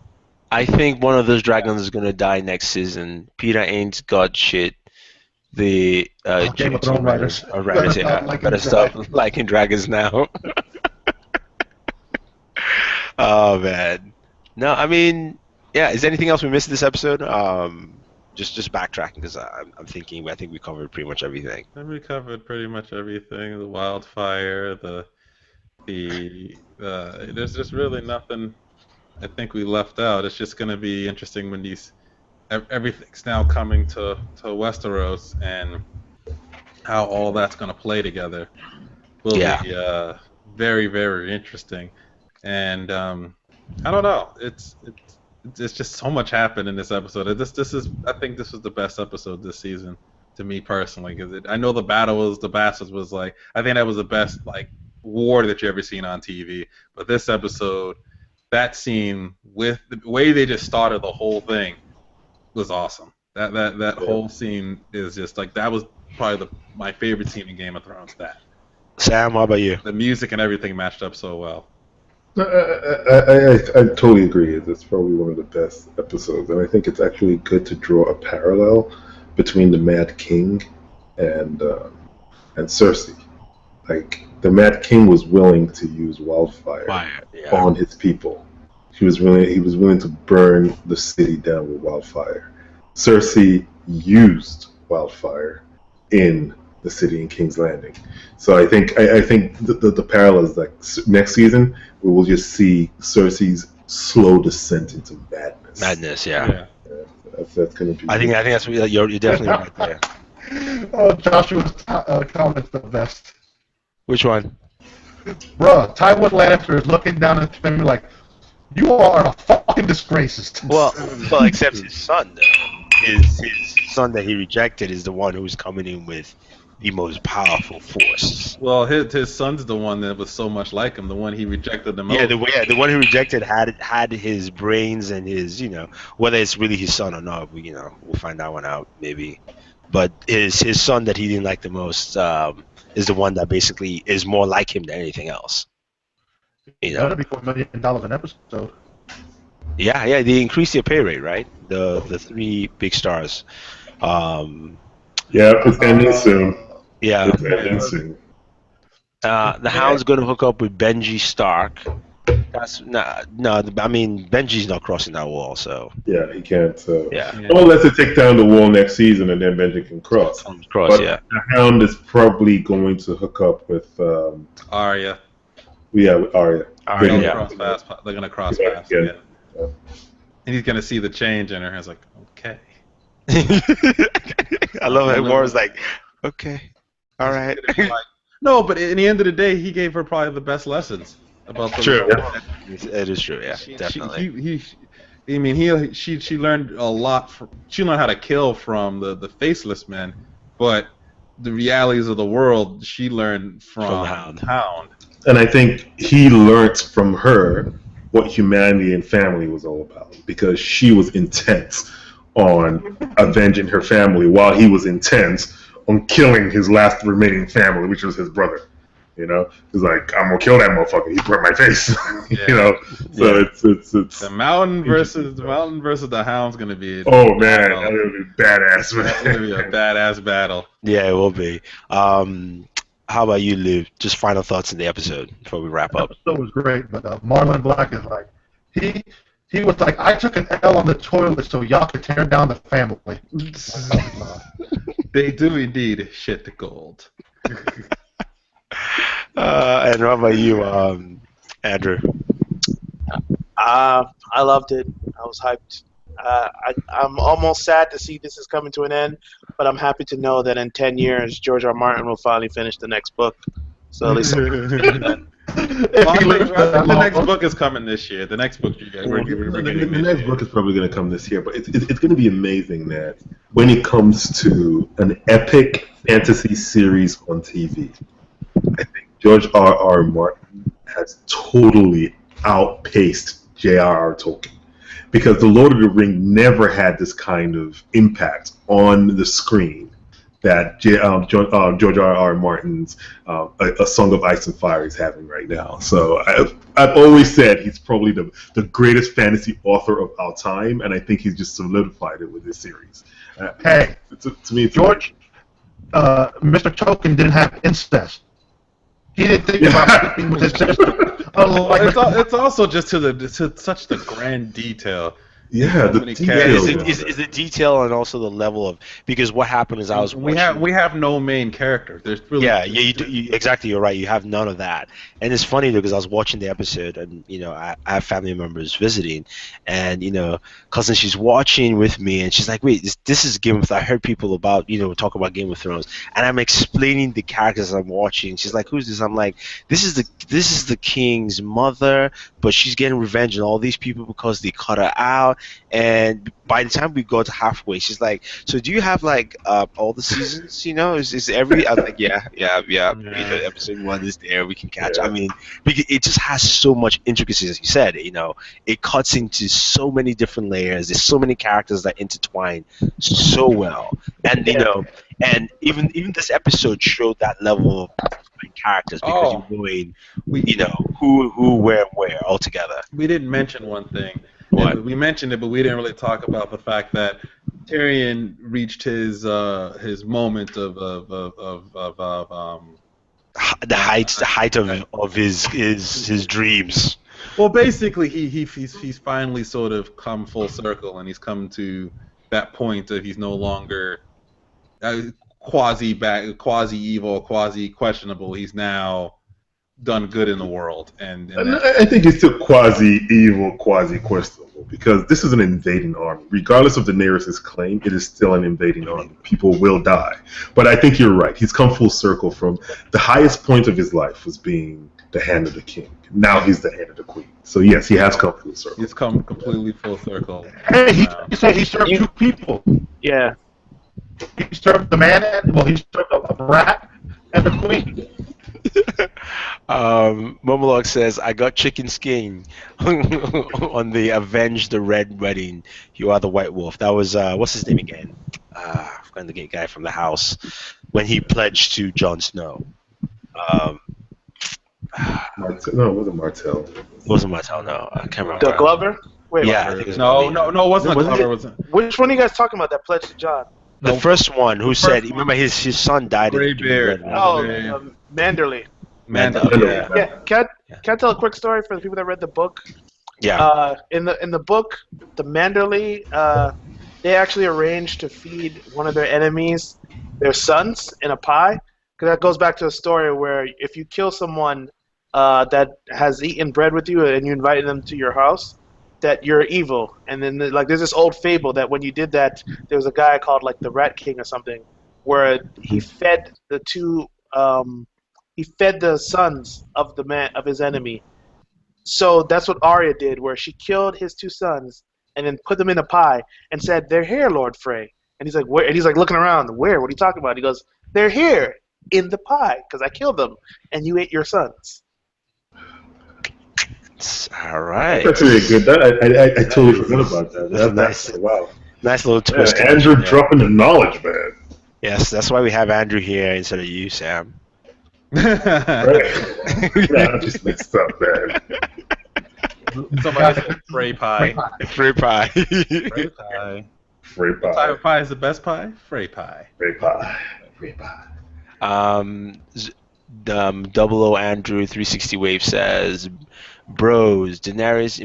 I think one of those dragons is gonna die next season. Peter ain't got shit. The Game of Thrones writers. writers, yeah, better stop liking dragons now. Oh man, no, I mean, yeah. Is there anything else we missed in this episode? Just backtracking because I'm thinking I think we covered pretty much everything. And we covered pretty much everything. The wildfire, there's just really nothing I think we left out. It's just gonna be interesting when everything's now coming to Westeros and how all that's gonna play together. Will be very, very interesting. And I don't know. It's just so much happened in this episode. I think this was the best episode this season to me personally because I know the Bastards was like I think that was the best like war that you ever seen on TV. But this episode, that scene with the way they just started the whole thing was awesome. That whole scene is just like that was probably my favorite scene in Game of Thrones. That Sam, how about you? the music and everything matched up so well. I totally agree. It's probably one of the best episodes, and I think it's actually good to draw a parallel between the Mad King and Cersei. Like the Mad King was willing to use wildfire on his people. He was willing to burn the city down with wildfire. Cersei used wildfire in the city in King's Landing. So I think the parallel is like next season we will just see Cersei's slow descent into madness. Madness, yeah. That's gonna be. I think that's you're definitely right there. Oh, Joshua's comment's the best. Which one? Bruh, Tywin Lannister is looking down at him like, you are a fucking disgrace. Well, except his son, though. His son that he rejected is the one who's coming in with the most powerful force. Well, his son's the one that was so much like him, the one he rejected the most. Yeah, the one who rejected had his brains and his, whether it's really his son or not, we'll find that one out maybe. But his son that he didn't like the most is the one that basically is more like him than anything else. That'll be $4 million an episode. Yeah, they increased their pay rate, right? The three big stars. Yeah, it's ending soon. Yeah. It's ending soon. The Hound's going to hook up with Benji Stark, That's no. I mean, Benji's not crossing that wall, so Yeah, he can't. yeah. Unless they take down the wall next season and then Benji can cross. Cross, But yeah. the Hound is probably going to hook up with Arya. with Arya. Arya, They'll yeah. cross paths. They're gonna cross Yeah, paths yeah. again. And he's gonna see the change in her. He's like, okay. I love it. Warren's like, okay, all right. No, but in the end of the day, he gave her probably the best lessons about the True. world. It is true. Yeah, definitely. She learned a lot. She learned how to kill from the faceless men, but the realities of the world she learned from Hound. And I think he learned from her what humanity and family was all about, because she was intent on avenging her family while he was intent on killing his last remaining family, which was his brother. You know, he's like, I'm gonna kill that motherfucker. He put my face. Yeah. You know, so it's The mountain versus the Hound's gonna be. Oh man, that's gonna be badass, man. That's gonna be a badass battle. Yeah, it will be. How about you, Lou? Just final thoughts in the episode before we wrap up. The episode was great, but Marlon Black is like, he was like, I took an L on the toilet so y'all could tear down the family. They do indeed shit the gold. And how about you, Andrew? I loved it. I was hyped. I'm almost sad to see this is coming to an end, but I'm happy to know that in 10 years, George R. Martin will finally finish the next book. So at least The next book is coming this year. The next book you guys we're getting the next book is probably going to come this year, but it's going to be amazing that when it comes to an epic fantasy series on TV, I think George R. Martin has totally outpaced J.R.R. Tolkien, because The Lord of the Rings never had this kind of impact on the screen that George R.R. Martin's A Song of Ice and Fire is having right now. So I've always said he's probably the greatest fantasy author of our time, and I think he's just solidified it with this series. Hey, to me, George, Mr. Tolkien didn't have incest. He didn't think about sleeping with his sister. It's also just to such the grand detail. Yeah, the detail. Is the detail and also the level of, because what happened is I was watching, we have no main character. There's really exactly, you're right. You have none of that, and it's funny because I was watching the episode, and I have family members visiting, and cousin, she's watching with me, and she's like, wait, this is Game of Thrones. I heard people about talk about Game of Thrones, and I'm explaining the characters I'm watching. She's like, who's this? I'm like, this is the king's mother, but she's getting revenge on all these people because they cut her out. And by the time we got halfway, she's like, so do you have like all the seasons, is every, I was like, yeah. Episode 1 is there, we can catch. I mean, because it just has so much intricacy, as you said, it cuts into so many different layers. There's so many characters that intertwine so well, and and even this episode showed that level of characters, because you're knowing who where all together. We didn't mention one thing. What? We mentioned it, but we didn't really talk about the fact that Tyrion reached his moment of the height of his dreams. Well, basically, he's finally sort of come full circle, and he's come to that point of he's no longer quasi evil, quasi questionable. He's now done good in the world, and I think it's still quasi evil, quasi questionable, because this is an invading army. Regardless of Daenerys' claim, it is still an invading army. People will die, but I think you're right. He's come full circle from the highest point of his life was being the hand of the king. Now he's the hand of the queen. So yes, he has come full circle. He's come completely full circle. Hey, he said he served two people. Yeah. He served the man, he served a brat and the queen. Momolog says, I got chicken skin on the Avenge the Red Wedding. You are the White Wolf. That was, what's his name again? I've forgotten the guy from the house. When he pledged to Jon Snow. No, it wasn't Martell. It wasn't Martell, no. I can't remember. Doug Glover? Wait, yeah, I think it was no, it wasn't Glover. Which one are you guys talking about that pledged to John? The first one, who said, remember his son died. Graybeard. Manderley. Manderley. Yeah, Can I tell a quick story for the people that read the book? Yeah. In the book, the Manderley, they actually arranged to feed one of their enemies their sons in a pie. Because that goes back to a story where if you kill someone that has eaten bread with you and you invite them to your house, that you're evil. And then like there's this old fable that when you did that, there was a guy called like the Rat King or something, where he fed the two. He fed the sons of the man of his enemy. So that's what Arya did, where she killed his two sons and then put them in a pie and said, "They're here, Lord Frey." And he's like, "Where?" And he's like looking around. Where? What are you talking about? He goes, "They're here in the pie because I killed them and you ate your sons." All right. That's really good. I totally forgot about that. That's nice. Wow. Nice little twist. Andrew dropping the knowledge, man. Yes, that's why we have Andrew here instead of you, Sam. Right. Yeah, I just messed up, man. Somebody said Frey pie. Free pie. Frey pie. Free What type pie. of pie is the best pie? Frey pie. Free pie. Free pie. Double O Andrew 360 Wave says, "Bros, Daenerys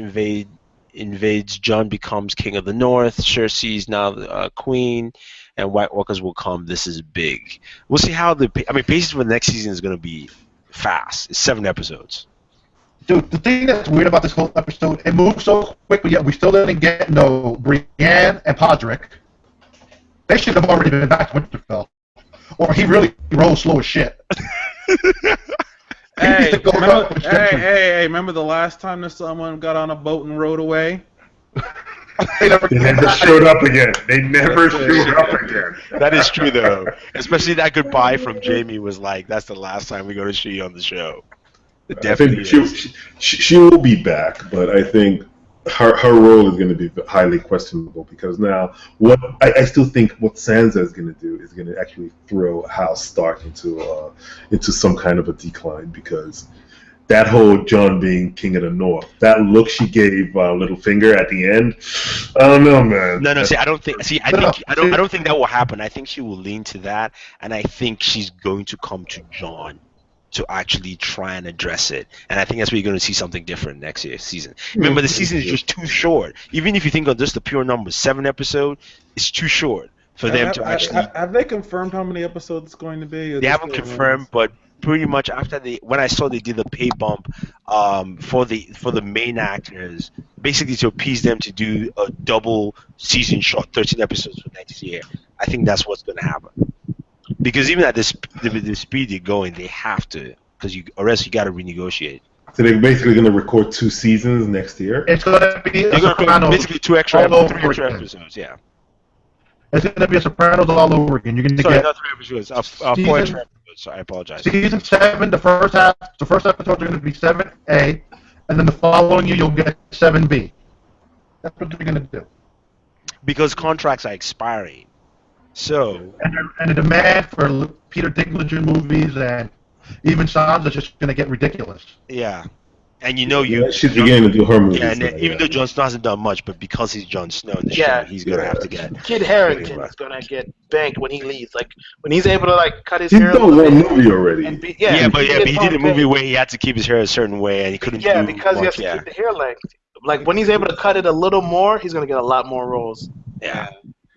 invades. Jon becomes king of the North. Cersei's now queen, and White Walkers will come. This is big. We'll see how pacing for the next season is going to be fast. It's 7 episodes. Dude, the thing that's weird about this whole episode, it moved so quick, but yet we still didn't get no Brienne and Podrick. They should have already been back to Winterfell. Or he really rolls slow as shit. Hey, remember the last time that someone got on a boat and rode away? They never They never showed up again. They never showed up again. That is true, though. Especially that goodbye from Jamie was like, that's the last time we're going to see you on the show. It I definitely think she will be back, but I think her role is going to be highly questionable because now what I still think what Sansa is going to do is going to actually throw House Stark into some kind of a decline because that whole Jon being king of the North, that look she gave Littlefinger at the end, I don't know, man. No. See, I don't think that will happen. I think she will lean to that, and I think she's going to come to Jon to actually try and address it. And I think that's where you're going to see something different next year's season. Remember, the season is just too short. Even if you think of just the pure numbers, 7 episodes, it's too short for them to actually. Have they confirmed how many episodes it's going to be? They haven't confirmed, but pretty much after when I saw they did the pay bump for the main actors, basically to appease them to do a double season shot, 13 episodes for next year. I think that's what's going to happen. Because even at the speed they're going, they have to, or else you got to renegotiate. So they're basically going to record 2 seasons next year. It's going to be They're going to record basically 3 extra episodes. Yeah. It's going to be a Sopranos all over again. You're going to get not 3 episodes. 4 extra episodes. So I apologize. Season 7. The first episodes are going to be 7A, and then the following year you'll get 7B. That's what they're going to do. Because contracts are expiring. So and the demand for Peter Dinklage movies and even Sansa's just going to get ridiculous. Yeah, and she's beginning to do her movies. Yeah, and even though Jon Snow hasn't done much, but because he's Jon Snow in the show, he's gonna have to get. Kid Harington is gonna get banked when he leaves. Like when he's able to like cut his He's hair. done one movie already. But he did a movie where he had to keep his hair a certain way, and he couldn't. Yeah, because he has to keep the hair length. Like when he's able to cut it a little more, he's gonna get a lot more roles. Yeah.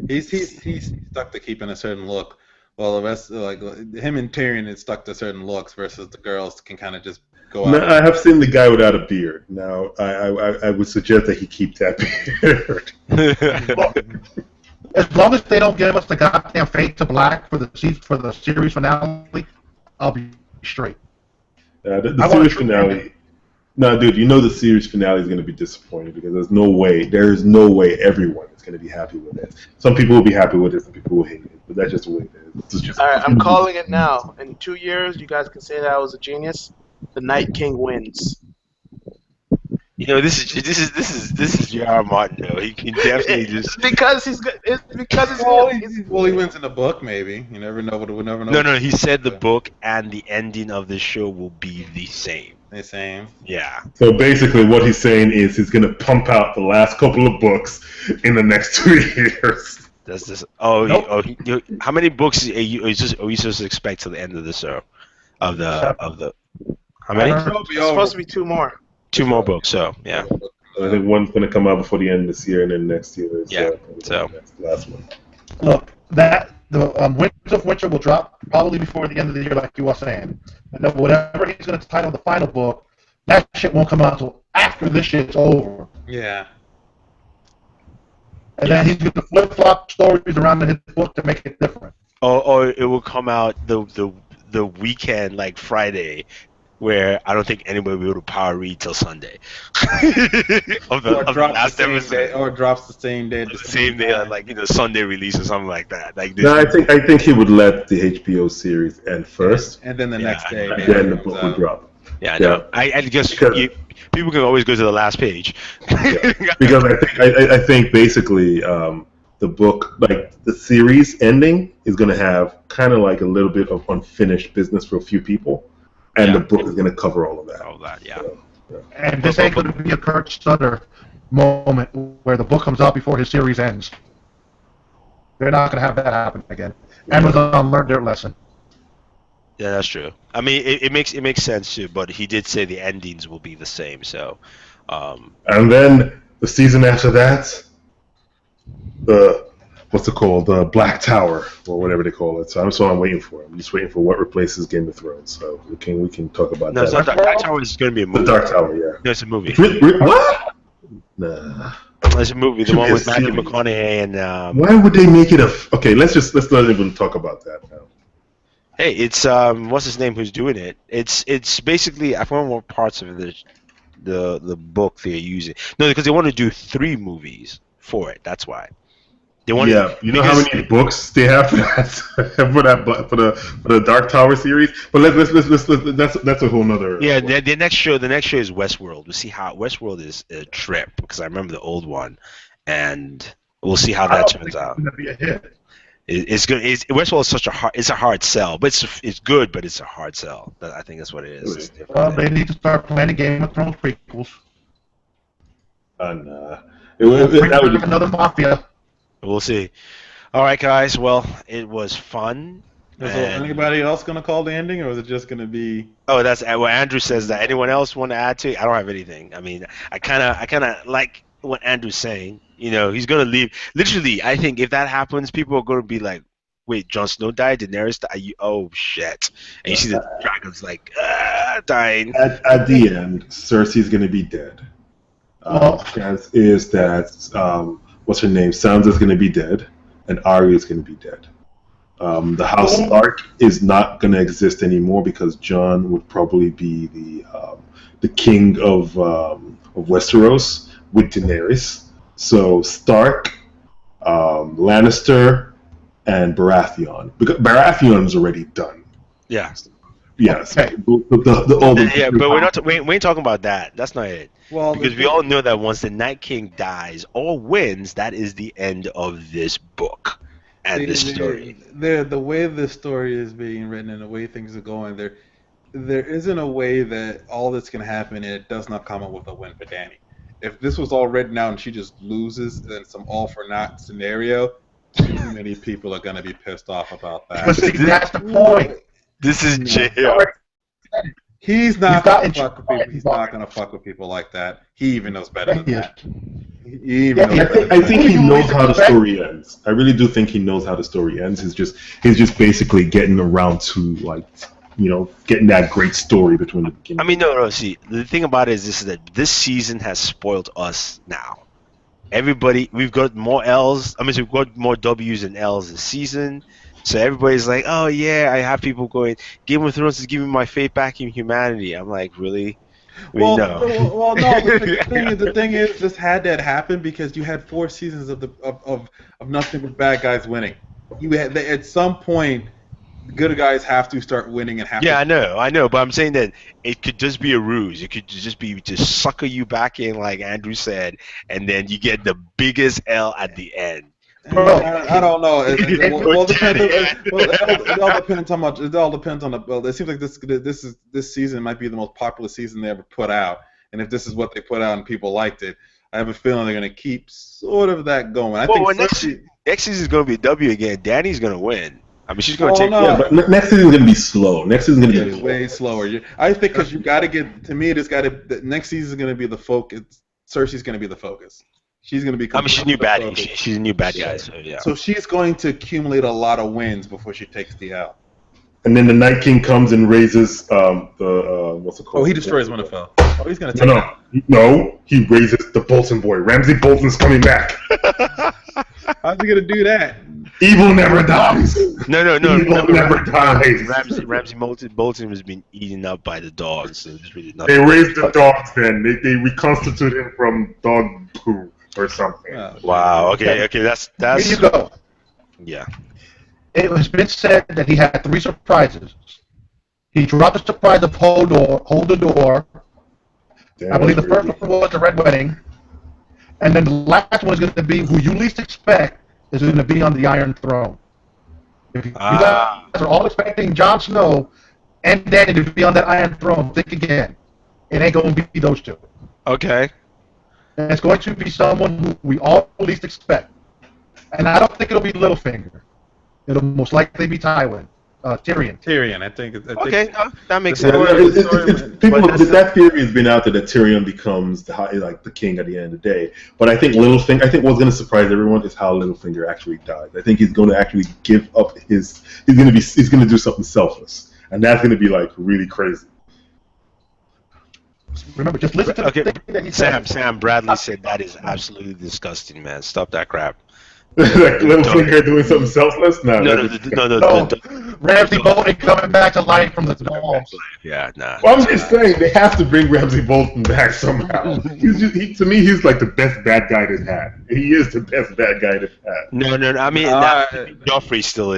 He's stuck to keeping a certain look, while the rest, like him and Tyrion, is stuck to certain looks versus the girls can kind of just go out. Now, I have seen the guy without a beard. Now, I would suggest that he keep that beard. As long as they don't give us the goddamn Fade to Black for the series finale, I'll be straight. The series finale. No, dude, you know the series finale is going to be disappointing because there is no way everyone is going to be happy with it. Some people will be happy with it, some people will hate it, but that's just the way it is. All right, I'm calling it now. In 2 years, you guys can say that I was a genius. The Night King wins. This is J.R. Martin though. He can definitely just because he's good. It's because it's well, he wins in the book, maybe. You never know. We'll never know. No. He said the book and the ending of the show will be the same. The same. Yeah. So basically, what he's saying is he's going to pump out the last couple of books in the next 2 years. That's this. How many books are we supposed to expect to the end of the show? Of the. How many? It's supposed to be 2 more. 2 more books. So yeah. I think one's going to come out before the end of this year, and then next year is Yeah, the last one. Look, the Winds of Winter will drop probably before the end of the year, like you were saying. And then whatever he's going to title the final book, that shit won't come out until after this shit's over. Yeah. And then he's going to flip-flop stories around in his book to make it different. Or it will come out the weekend, like Friday, where I don't think anybody will be able to power read till Sunday. of the last episode. Or drops the same day. The same day, like Sunday release or something like that. Like this. No, I think he would let the HBO series end first, and then the next day, and then the book would drop. Yeah, no. I guess people can always go to the last page. Because I think basically the book, like the series ending, is going to have kind of like a little bit of unfinished business for a few people, and the book is going to cover all of that. All that, yeah. And this ain't going to be a Kurt Sutter moment where the book comes out before his series ends. They're not going to have that happen again. Amazon learned their lesson. Yeah, that's true. I mean, it makes sense too. But he did say the endings will be the same. So. And then the season after that, what's it called? The Black Tower or whatever they call it. So that's what I'm waiting for. I'm just waiting for what replaces Game of Thrones. So we can talk about that. No, it's not Dark Tower is going to be a movie. The Dark Tower, yeah. No, it's a movie. What? Nah. It's a movie. The one with Matthew McConaughey and. Why would they make it a? Okay, let's not even talk about that now. Hey, it's what's his name who's doing it? It's basically I found more parts of the book they're using. No, because they want to do 3 movies for it. That's why. They want. Yeah, you know how many books they have for that for the Dark Tower series. But let's that's a whole nother. Yeah, the next show is Westworld. We'll see how Westworld is a trip because I remember the old one, and we'll see how that turns out. It's going to be a hit. It's good. Westworld is such a hard sell, but it's good, but it's a hard sell. I think that's what it is. Well, they need to start planning Game of Thrones prequels. That would be another Mafia. We'll see. All right, guys. Well, it was fun. Is anybody else going to call the ending, or is it just going to be? Oh, that's what Andrew says. That anyone else want to add to it? I don't have anything. I mean, I kind of like what Andrew's saying. He's going to leave. Literally, I think if that happens, people are going to be like, wait, Jon Snow died? Daenerys died? Oh, shit. And you see the dragons like, dying. At the end, Cersei's going to be dead. Chance is that, what's her name? Sansa's going to be dead, and Arya's going to be dead. The House Stark is not going to exist anymore because Jon would probably be the king of Westeros with Daenerys. So Stark, Lannister, and Baratheon. Because Baratheon's already done. Yeah. Yes. Okay. Yeah, but we ain't talking about that. That's not it. Well, because we all know that once the Night King dies or wins, that is the end of this book and this story. The way this story is being written and the way things are going, there isn't a way that all this can happen and it does not come up with a win for Dany. If this was all written out and she just loses in some all-for-naught scenario, too many people are going to be pissed off about that. But see, that's the point. This is jail. He's not going to fuck with people. He's not going to fuck with people like that. He even knows better than that. I think he knows how the story ends. I really do think he knows how the story ends. He's just basically getting around to getting that great story between the beginning. I mean, no. See, the thing about it is that this season has spoiled us now. Everybody, we've got more L's. I mean, we've got more W's and L's this season. So everybody's like, oh yeah, I have people going, Game of Thrones is giving my faith back in humanity. I'm like, really? No. The thing is, this had that happen because you had 4 seasons of nothing but bad guys winning. You had at some point, the good guys have to start winning and have. Yeah, I know, but I'm saying that it could just be a ruse. It could just be to sucker you back in, like Andrew said, and then you get the biggest L at the end. I don't know. It all depends on the. Well, it seems like this season might be the most popular season they ever put out, and if this is what they put out and people liked it, I have a feeling they're going to keep sort of that going. I think next season is going to be a W again. Danny's going to win. I mean, she's gonna Oh, take. no. Yeah, but next season's gonna be slow. Next season's gonna be It's way slower. I think because you got to get. To me, the next season is going to be the focus. Cersei's going to be the focus. She's going to be. I mean, she's a new completely baddie. the focus. She's a new bad guy. So yeah. So she's going to accumulate a lot of wins before she takes the L. And then the Night King comes and raises what's it called? Oh, he destroys Winterfell. Oh, he's going to take No, he raises the Bolton boy. Ramsay Bolton's coming back. How's he going to do that? Evil never dies. No. Evil never dies. Ramsay Bolton was being eaten up by the dogs. So there's really nothing. They raised the dogs then. They reconstitute him from dog poo or something. Oh, Wow. Okay. That's. Here you go. Yeah. It has been said that he had 3 surprises. He dropped the surprise of hold the door. Damn, I believe the that's first one was the Red Wedding. And then the last one is going to be who you least expect is going to be on the Iron Throne. If you guys are all expecting Jon Snow and Dany to be on that Iron Throne, think again. It ain't going to be those two. Okay. And it's going to be someone who we all least expect. And I don't think it'll be Littlefinger. It'll most likely be Tyrion. Tyrion, I think. Okay. That makes Yeah, sense. that theory has been out there that Tyrion becomes the king at the end of the day. But I think what's going to surprise everyone is how Littlefinger actually dies. I think he's going to actually give up he's going to do something selfless, and that's going to be like really crazy. Remember, just listen to the thing that he said. Sam Bradley said that is absolutely disgusting, man. Stop that crap. Like Littlefinger doing something selfless? No. Ramsay Bolton coming back to life from the walls. Yeah, nah. Well, I'm just saying they have to bring Ramsay Bolton back somehow. To me, he's like the best bad guy they've had. He is the best bad guy they've had. No. I mean, Joffrey still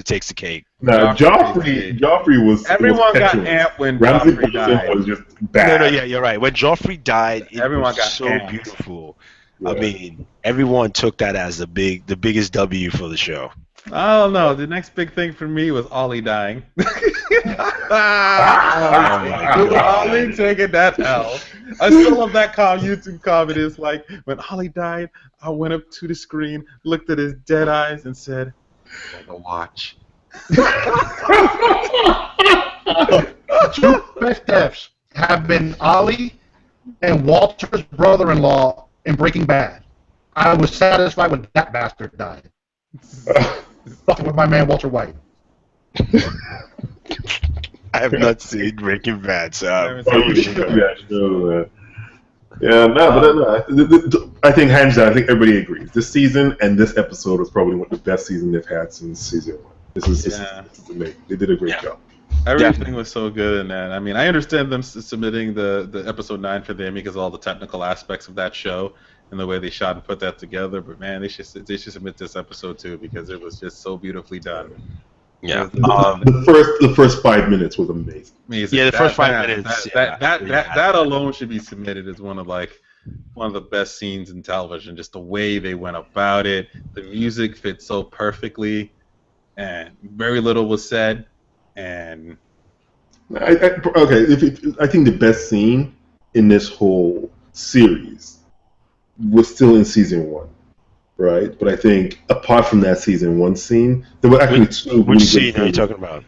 takes the cake. No, Joffrey was. Everyone was got amped when Ramsay Joffrey Bolton died. was just bad. No, yeah, you're right. When Joffrey died, Everyone was got so amped. beautiful. Yeah. I mean, everyone took that as the biggest W for the show. I don't know. The next big thing for me was Ollie dying. Ollie taking that L. I still love that YouTube comment. It's like, when Ollie died, I went up to the screen, looked at his dead eyes, and said, "Like a watch." Two best deaths have been Ollie and Walter's brother-in-law in Breaking Bad. I was satisfied when that bastard died. Fucking with my man Walter White. I have not seen Breaking Bad, so I think hands down, I think everybody agrees. This season and this episode was probably one of the best seasons they've had since season 1. This is amazing. They did a great job. Everything was so good in that. I mean, I understand them submitting the episode 9 for the Emmy because of all the technical aspects of that show and the way they shot and put that together. But man, they should submit this episode too because it was just so beautifully done. yeah. The first 5 minutes was amazing. Amazing. Yeah, the first 5 minutes. That alone should be submitted as one of the best scenes in television. Just the way they went about it, the music fit so perfectly, and very little was said. And I think the best scene in this whole series was still in season 1, right? But I think apart from that season 1 scene, there were actually two. Which scene are you talking about?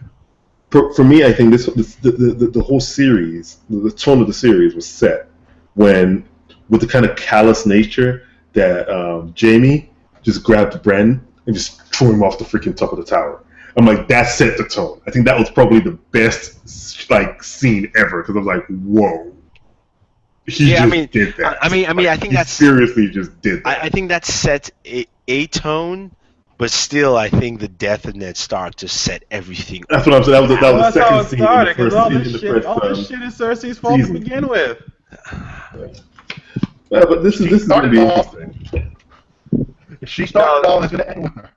For me, I think the whole series, the tone of the series was set with the kind of callous nature that Jamie just grabbed Bren and just threw him off the freaking top of the tower. I'm like, that set the tone. I think that was probably the best scene ever because I was like, whoa. He did that. I think that's seriously just did that. I think that set a tone, but still, I think the death of Ned Stark just set everything. That's what I'm saying. That was the that's how second it scene started. in the All first this shit is Cersei's fault to season. begin with. Yeah, but this is going to be interesting. If she started all, it's going to end with her.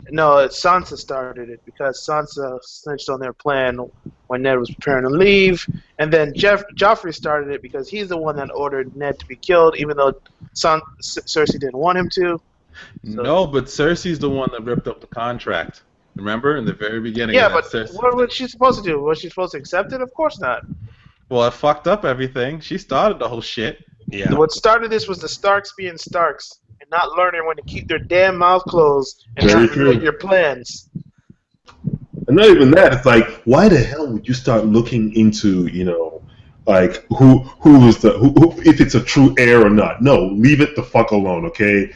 No, Sansa started it because Sansa snitched on their plan when Ned was preparing to leave, and then Joffrey started it because he's the one that ordered Ned to be killed, even though Cersei didn't want him to. So, No, but Cersei's the one that ripped up the contract. Remember in the very beginning? yeah, of but that, what was she supposed to do? Was she supposed to accept it? Of course not. Well, it fucked up everything. She started the whole shit. Yeah. What started this was the Starks being Starks and not learning when to keep their damn mouth closed and Very not true. reveal your plans. And not even that. It's like, why the hell would you start looking into, like who is who if it's a true heir or not? No, leave it the fuck alone, okay?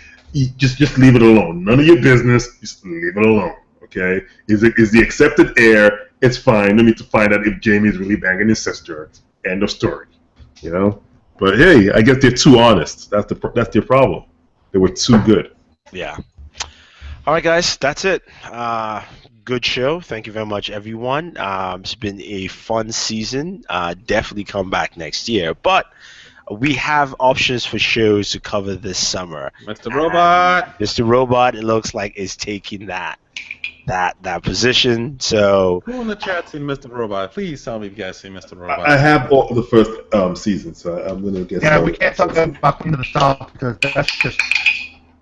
Just leave it alone. None of your business. Just leave it alone, okay? Is the accepted heir? It's fine. No need to find out if Jamie's really banging his sister. End of story. But hey, I guess they're too honest. That's their problem. They were too good. Yeah. All right, guys, that's it. Good show. Thank you very much, everyone. It's been a fun season. Definitely come back next year. But we have options for shows to cover this summer. Mr. Robot. Mr. Robot, it looks like, is taking that position. So Who in the chat seen Mr. Robot? Please tell me if you guys seen Mr. Robot. I have all the first season, so I'm gonna get. Yeah, we can't talk about Queen of the South because that's just.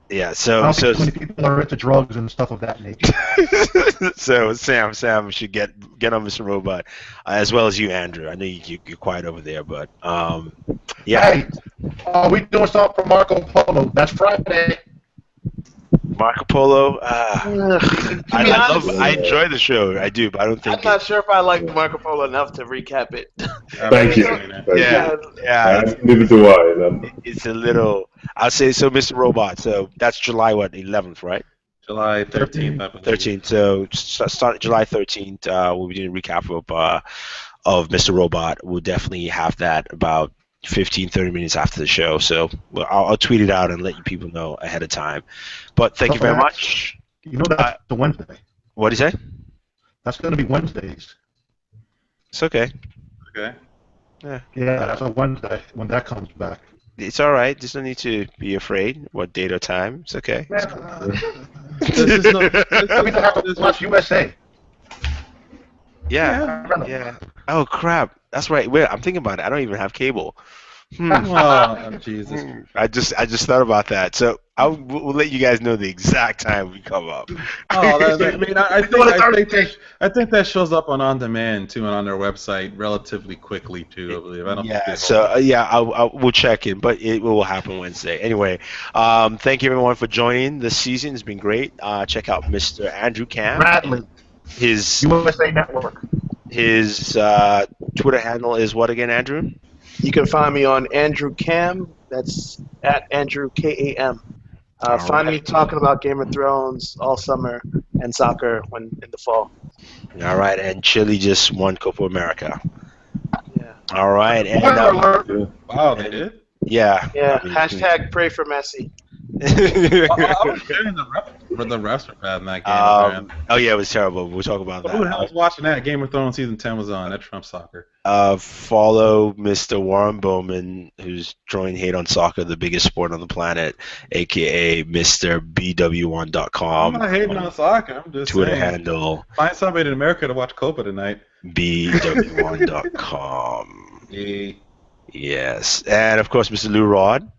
yeah. I So don't think too many people are into drugs and stuff of that nature. so Sam should get on Mr. Robot, as well as you, Andrew. I know you're quiet over there, but yeah. Hey, we doing something for Marco Polo. That's Friday. Marco Polo. To be I honest, I enjoy the show. I do, but I don't think. I'm not sure if I like Marco Polo enough to recap it. Thank you. Yeah. Neither do I. And It's a little. I'll say so, Mr. Robot. So that's July 11th, right? July 13th, I believe. 13th. So start July 13th. We'll be doing a recap of Mr. Robot. We'll definitely have that about 15-30 minutes after the show. So I'll tweet it out and let you people know ahead of time. But thank you very much. You know that's the Wednesday. What do you say? That's going to be Wednesdays. It's okay. Okay. Yeah, that's a Wednesday when that comes back. It's all right. There's no need to be afraid. What date or time? It's okay. This is no, We have to watch USA. Yeah. Oh crap. That's right. Wait, I'm thinking about it. I don't even have cable. Oh, Jesus. I just thought about that. So we'll let you guys know the exact time we come up. Oh, I think that shows up on demand too, and on their website relatively quickly too. I believe. I don't. Yeah. think So we'll check in, but it will happen Wednesday. Anyway, thank you everyone for joining this season. It's been great. Check out Mr. Andrew Cam. Bradley, His USA Network. Twitter handle is what again, Andrew? You can find me on Andrew Cam. That's at Andrew KAM. Find me talking about Game of Thrones all summer and soccer when in the fall. All right, and Chile just won Copa America. Yeah. All right, and Wow, they did. yeah. Hashtag pray for Messi. I was hearing the refs were bad in that game. Oh yeah, it was terrible. We'll talk about Who the hell that. was watching that? Game of Thrones season 10 was on. That Trump soccer. Follow Mr. Warren Bowman, who's throwing hate on soccer, the biggest sport on the planet, aka Mr. BW1.com. I'm not hating on soccer. I'm just Twitter saying. handle Find somebody in America to watch Copa tonight. BW1.com. Yeah. Yes, and of course, Mr. Lou Rod.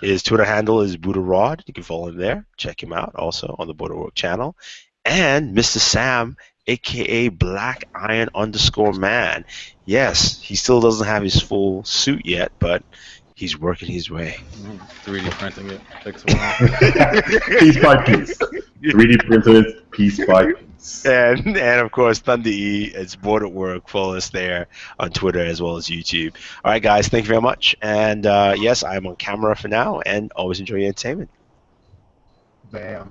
His Twitter handle is Booredatwork. You can follow him there. Check him out also on the Booredatwork channel. And Mr. Sam, aka Black Iron _man. Yes, he still doesn't have his full suit yet, but he's working his way. 3D printing it takes a while. piece by piece. 3D printed piece by piece. And of course, Thunder E, it's Booredatwork. Follow us there on Twitter as well as YouTube. All right, guys, thank you very much. And yes, I'm on camera for now, and always enjoy your entertainment. Bam.